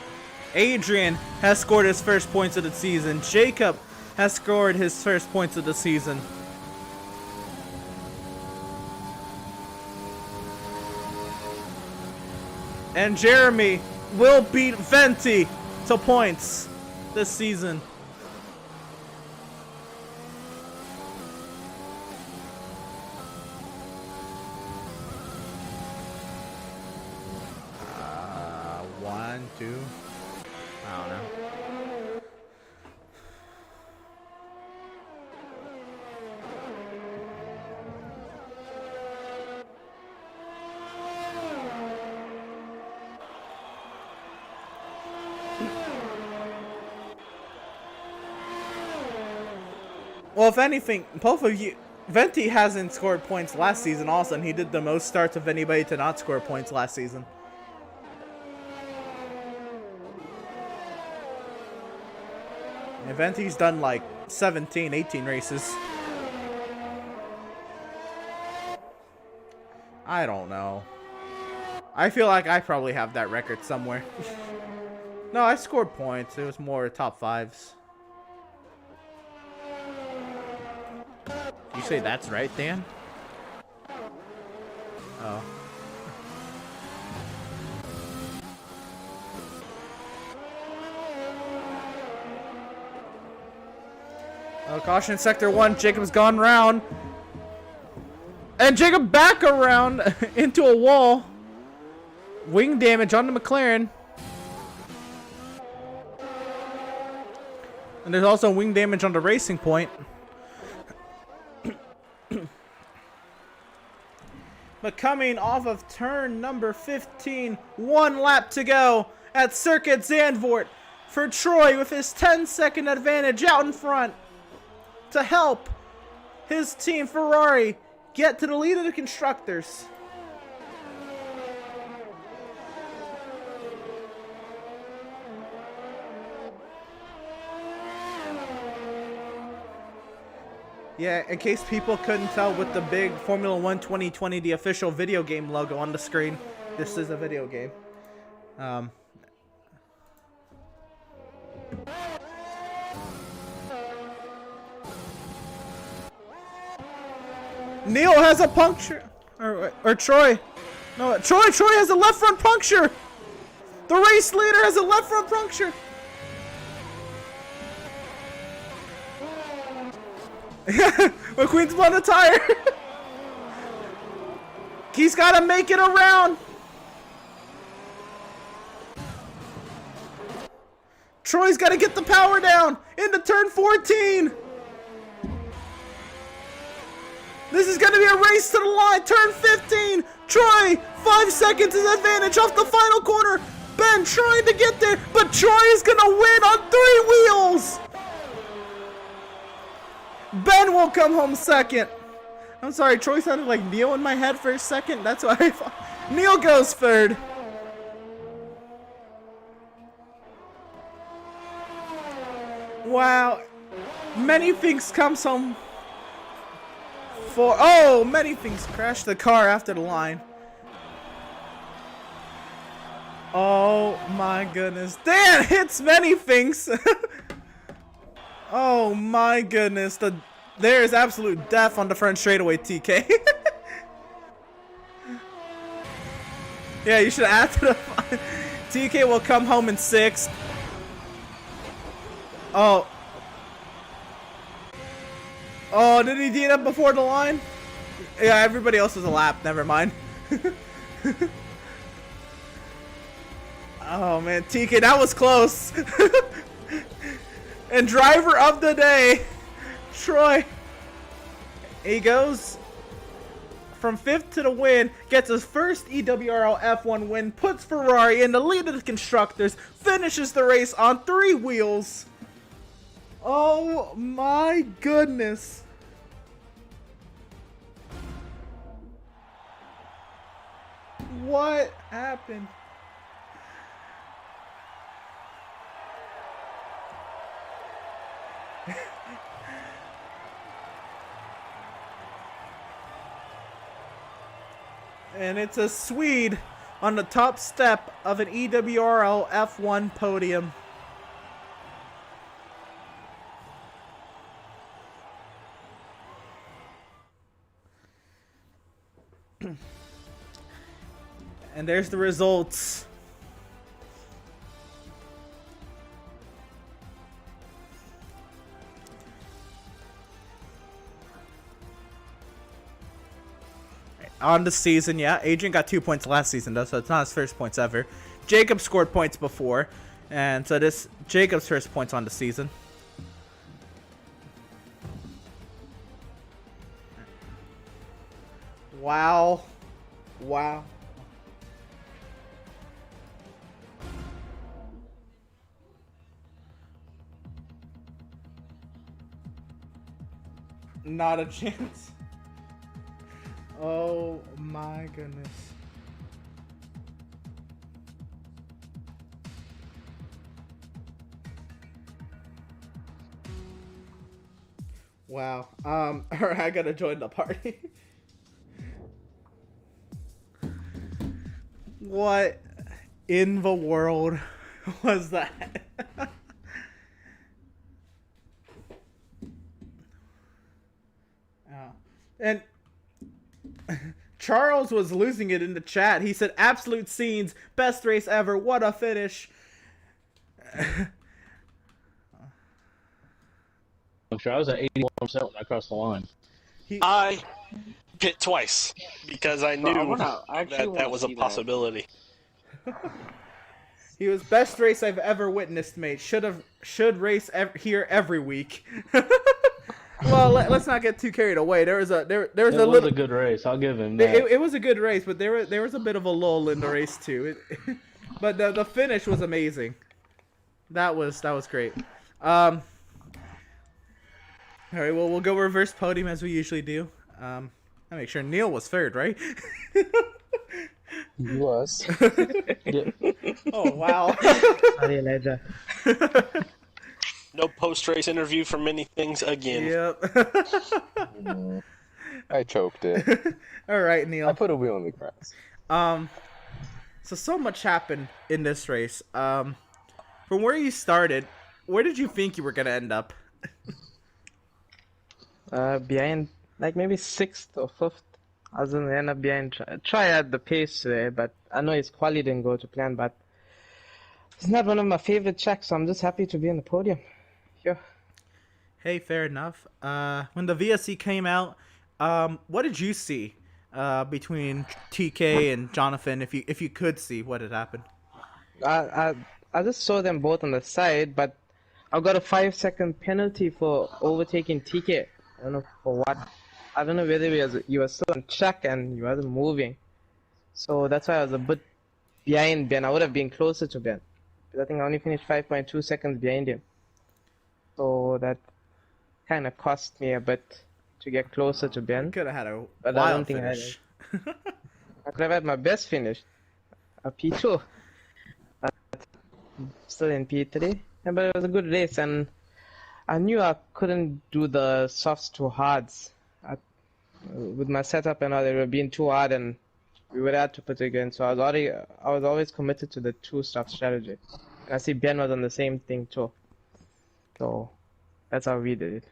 Adrian has scored his first points of the season. Jacob has scored his first points of the season. And Jeremy will beat Venti to points this season. One, two. I don't know. Well, if anything, both of you... Venti hasn't scored points last season also, and he did the most starts of anybody to not score points last season. And Venti's done like 17, 18 races. I don't know. I feel like I probably have that record somewhere. No, I scored points. It was more top fives. You say that's right, Dan? Oh. Oh, caution, sector 1. Jacob's gone round. And Jacob back around into a wall. Wing damage on the McLaren. And there's also wing damage on the Racing Point. But coming off of turn number 15, 1 lap to go at Circuit Zandvoort for Troy with his 10-second advantage out in front to help his team Ferrari get to the lead of the constructors. Yeah, in case people couldn't tell with the big Formula 1 2020, the official video game logo on the screen, this is a video game. Neil has a puncture, or Troy. No, Troy has a left front puncture. The race leader has a left front puncture. McQueen's blown a tire. He's got to make it around. Troy's got to get the power down into turn 14. This is going to be a race to the line. Turn 15. Troy, 5 seconds is advantage off the final corner. Ben trying to get there, but Troy is going to win on 3 wheels. Ben will come home second. I'm sorry, Troy sounded like Neil in my head for a second. That's why I thought. Neil goes third. Wow. Many things comes home for. Oh, many things crashed the car after the line. Oh my goodness. Dan hits many things. Oh my goodness, there is absolute death on the front straightaway, TK. Yeah, you should add to the TK will come home in 6th. Oh. Oh, did he beat up before the line? Yeah, everybody else was a lap, never mind. Oh man, TK, that was close. And driver of the day, Troy. He goes from 5th to the win, gets his first EWRL F1 win, puts Ferrari in the lead of the constructors, finishes the race on 3 wheels. Oh my goodness. What happened? And it's a Swede on the top step of an EWRL F1 podium. And there's the results. On the season, yeah, Adrian got 2 points last season though, so it's not his first points ever. Jacob scored points before, and so this Jacob's first points on the season. Wow. Wow. Not a chance. Oh my goodness. Wow. Alright, I gotta join the party. What in the world was that? Oh. And Charles was losing it in the chat. He said, absolute scenes, best race ever, what a finish. I'm sure I was at 81% when I crossed the line. I pit twice because I knew that was a possibility. He was best race I've ever witnessed, mate. Should race here every week. Well, let's not get too carried away. There was a good race. I'll give him that. It was a good race, but there was a bit of a lull in the race too. But the finish was amazing. That was great. All right, well we'll go reverse podium as we usually do. I make sure Neil was third, right? He was. Oh wow. Sorry, Elijah. No post-race interview for many things again. Yep. I choked it. All right, Neil. I put a wheel in the grass. So much happened in this race. From where you started, where did you think you were gonna end up? Behind, like maybe 6th or 5th. I was gonna end up behind. Try at the pace today, but I know his quali didn't go to plan. But it's not one of my favorite tracks, so I'm just happy to be on the podium. Yeah. Hey, fair enough. When the VSC came out, what did you see between TK and Jonathan? If you could see what had happened. I just saw them both on the side, but I got a 5-second penalty for overtaking TK. I don't know for what. I don't know whether he was still on track and he wasn't moving. So that's why I was a bit behind Ben. I would have been closer to Ben. But I think I only finished 5.2 seconds behind him. So that kind of cost me a bit to get closer to Ben. Could have had a But wild I don't think finish. I could have had my best finish. A P2. But still in P3. Yeah, but it was a good race, and I knew I couldn't do the softs to hards. With my setup and all, they were being too hard, and we would have to put it again. So I was always committed to the 2-stop strategy. And I see Ben was on the same thing too. So that's how we did it.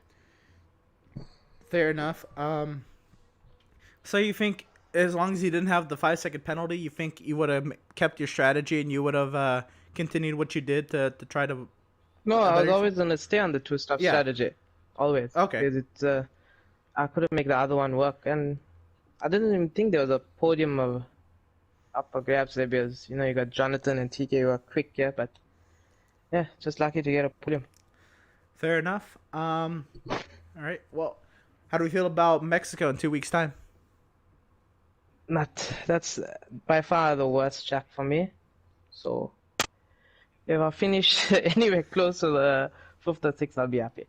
Fair enough. So you think as long as you didn't have the 5-second penalty, you think you would have kept your strategy and you would have continued what you did to try to? No, I was always gonna stay on the 2-stop Yeah. strategy. Always. Okay. Because it's I couldn't make the other one work, and I didn't even think there was a podium of upper grabs there because you got Jonathan and TK who are quick, yeah. But yeah, just lucky to get a podium. Fair enough. All right. Well, how do we feel about Mexico in 2 weeks' time? That's by far the worst track for me. So if I finish anywhere close to the 5th or 6th, I'll be happy.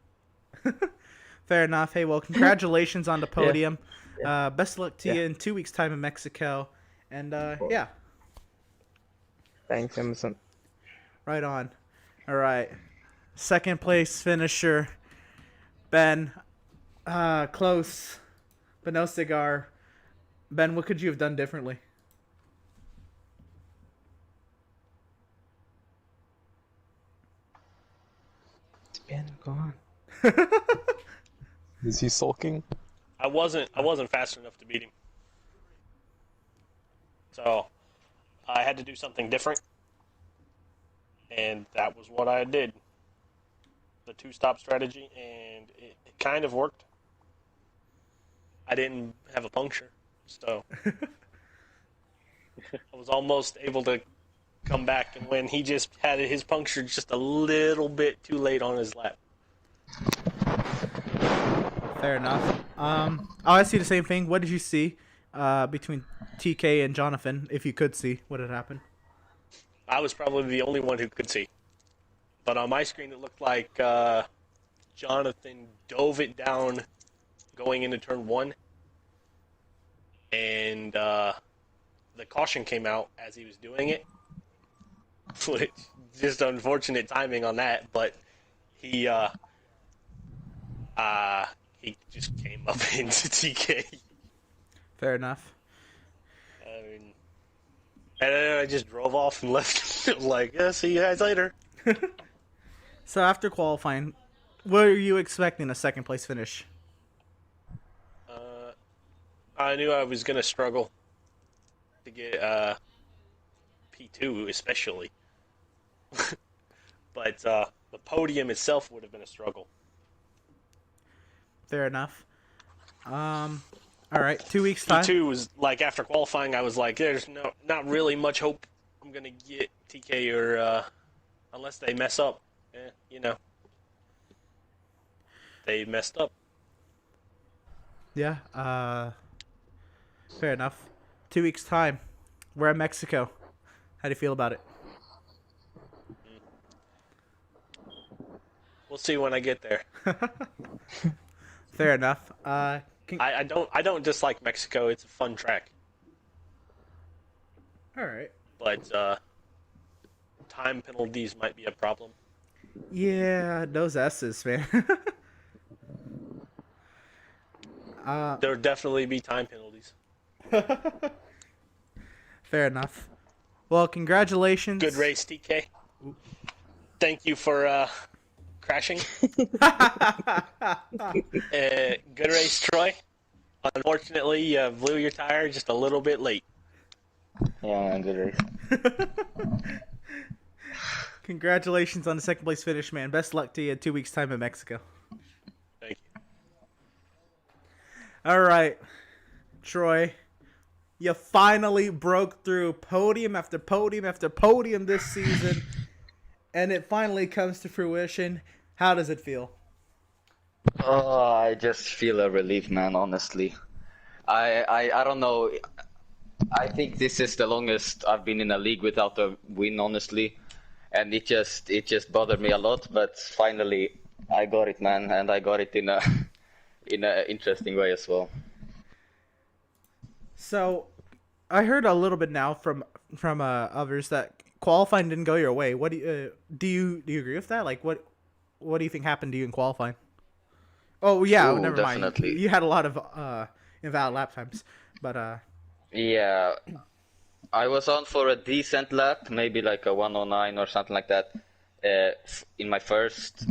Fair enough. Hey, well, congratulations on the podium. Yeah. Best of luck to you in 2 weeks' time in Mexico. And yeah, Thanks, Emerson. right on. All right. Second place finisher, Ben. Close, but no cigar. Ben, what could you have done differently? It's Ben gone. Is he sulking? I wasn't fast enough to beat him. So I had to do something different. And that was what I did. The 2-stop strategy, and it kind of worked. I didn't have a puncture, so I was almost able to come back and win. He just had his puncture just a little bit too late on his lap. Fair enough. I'll ask you the same thing. What did you see between TK and Jonathan, if you could see what had happened? I was probably the only one who could see. But on my screen, it looked like Jonathan dove it down going into turn 1, and the caution came out as he was doing it, which just unfortunate timing on that. But he just came up into TK. Fair enough. I mean, and then I just drove off and left. Like, yeah, see you guys later. So after qualifying, what are you expecting a second place finish? I knew I was gonna struggle to get P2, especially. But the podium itself would have been a struggle. Fair enough. All right, 2 weeks time. P2 was like, after qualifying, I was like, there's not really much hope I'm gonna get TK or unless they mess up. You know, they messed up. Yeah. Fair enough. 2 weeks time. We're in Mexico. How do you feel about it? We'll see when I get there. Fair enough. I don't dislike Mexico. It's a fun track. All right. But time penalties might be a problem. Yeah, those S's, man. There'll definitely be time penalties. Fair enough. Well, congratulations. Good race, TK. Thank you for crashing. Good race, Troy. Unfortunately, you blew your tire just a little bit late. Yeah, man, good race. Congratulations on the second place finish, man. Best luck to you in 2 weeks' time in Mexico. Thank you. All right, Troy. You finally broke through podium after podium after podium this season, and it finally comes to fruition. How does it feel? Oh, I just feel a relief, man, honestly. I don't know. I think this is the longest I've been in a league without a win, honestly. And it just bothered me a lot, but finally I got it, man, and I got it in a interesting way as well. So, I heard a little bit now from others that qualifying didn't go your way. What do you agree with that? Like, what do you think happened to you in qualifying? Oh yeah, Ooh, never definitely. mind. You had a lot of invalid lap times, but Yeah, I was on for a decent lap, maybe like a 109 or something like that, in my first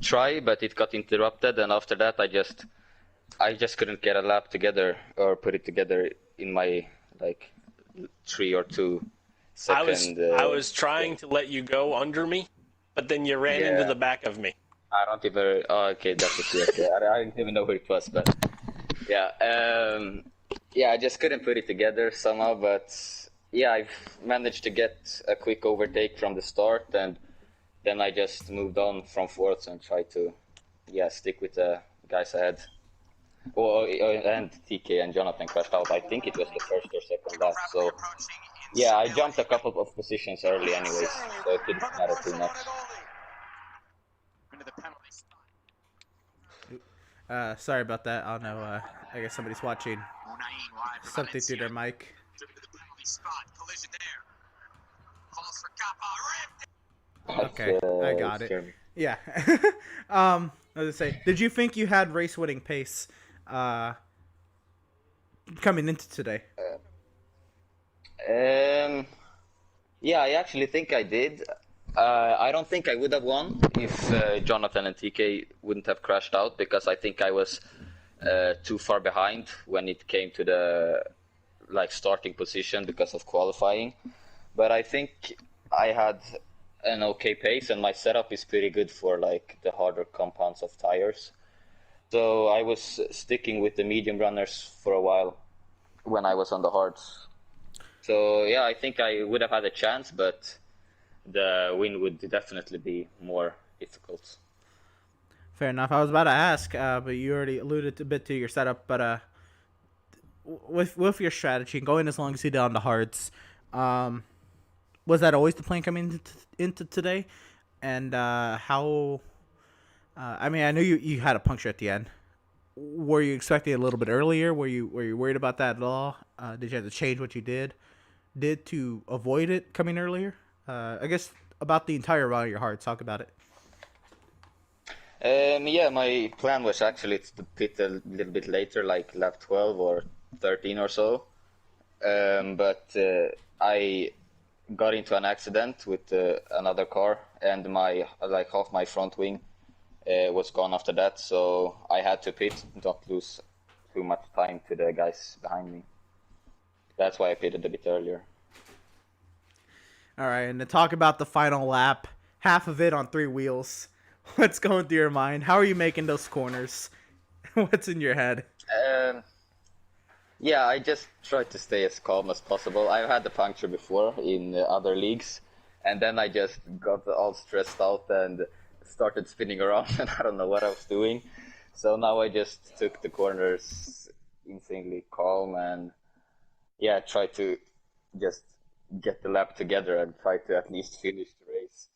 try, but it got interrupted, and after that I just couldn't get a lap together or put it together in my like 3 or 2 second. I was trying to let you go under me, but then you ran into the back of me. I don't even. Oh, okay, that's it. Okay. I didn't even know who it was, but yeah, yeah, I just couldn't put it together somehow. But yeah, I've managed to get a quick overtake from the start, and then I just moved on from fourth and tried to, stick with the guys ahead. Oh, and TK and Jonathan crashed out. I think it was the first or second lap. So yeah, I jumped a couple of positions early, anyways, so it didn't matter too much. sorry about that. I don't know. I guess somebody's watching something through their mic. Okay, I got it. Yeah. I was gonna say, did you think you had race-winning pace coming into today? Yeah, I actually think I did. I don't think I would have won if Jonathan and TK wouldn't have crashed out, because I think I was too far behind when it came to the starting position because of qualifying. But I think I had an okay pace, and my setup is pretty good for the harder compounds of tires. So I was sticking with the medium runners for a while when I was on the hards. So yeah, I think I would have had a chance, but the win would definitely be more difficult. Fair enough. I was about to ask, but you already alluded a bit to your setup. But with your strategy, going as long as you did on the hards, was that always the plan coming into today? And how? I mean, I knew you had a puncture at the end, were you expecting it a little bit earlier? Were you worried about that at all? Did you have to change what you did to avoid it coming earlier? I guess about the entire run of your heart. Talk about it. Yeah, my plan was actually to pit a little bit later, like lap 12 or 13 or so. But I got into an accident with another car, and my half my front wing was gone after that. So I had to pit, not lose too much time to the guys behind me. That's why I pitted a bit earlier. All right, and to talk about the final lap, half of it on 3 wheels. What's going through your mind? How are you making those corners? What's in your head? Yeah, I just tried to stay as calm as possible. I've had the puncture before in other leagues, and then I just got all stressed out and started spinning around, and I don't know what I was doing. So now I just took the corners insanely calm and, yeah, try to just get the lap together and try to at least finish the race.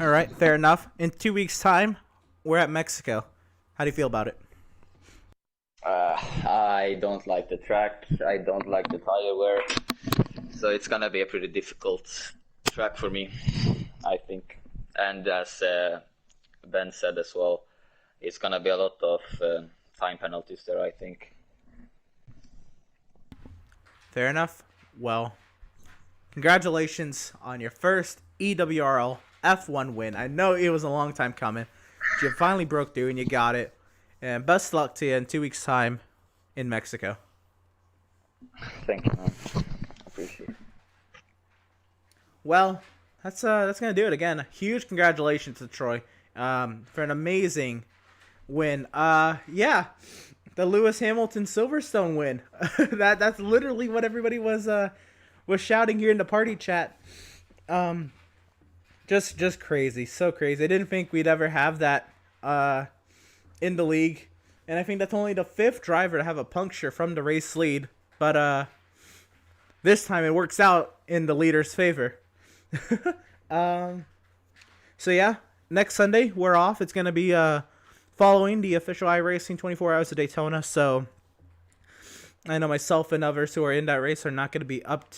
All right, fair enough. In 2 weeks' time, we're at Mexico. How do you feel about it? I don't like the track. I don't like the tire wear. So it's gonna be a pretty difficult track for me, I think. And as Ben said as well, it's gonna be a lot of time penalties there, I think. Fair enough. Well, congratulations on your first EWRL F1 win. I know it was a long time coming. But you finally broke through and you got it. And best luck to you in 2 weeks' time in Mexico. Thank you, man. Appreciate it. Well, that's gonna do it again. Huge congratulations to Troy for an amazing win. Yeah, the Lewis Hamilton Silverstone win. That's literally what everybody was shouting here in the party chat. Just crazy, so crazy. I didn't think we'd ever have that in the league, and I think that's only the 5th driver to have a puncture from the race lead. But this time it works out in the leader's favor. So yeah, next Sunday we're off. It's gonna be following the official iRacing 24 Hours of Daytona. So I know myself and others who are in that race are not gonna be up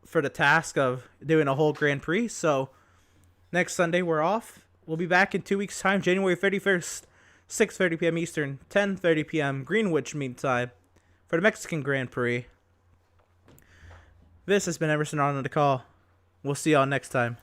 for the task of doing a whole Grand Prix. So next Sunday we're off. We'll be back in 2 weeks' time, January 31st, 6:30 p.m. Eastern, 10:30 p.m. Greenwich Mean Time for the Mexican Grand Prix. This has been Emerson on the call. We'll see y'all next time.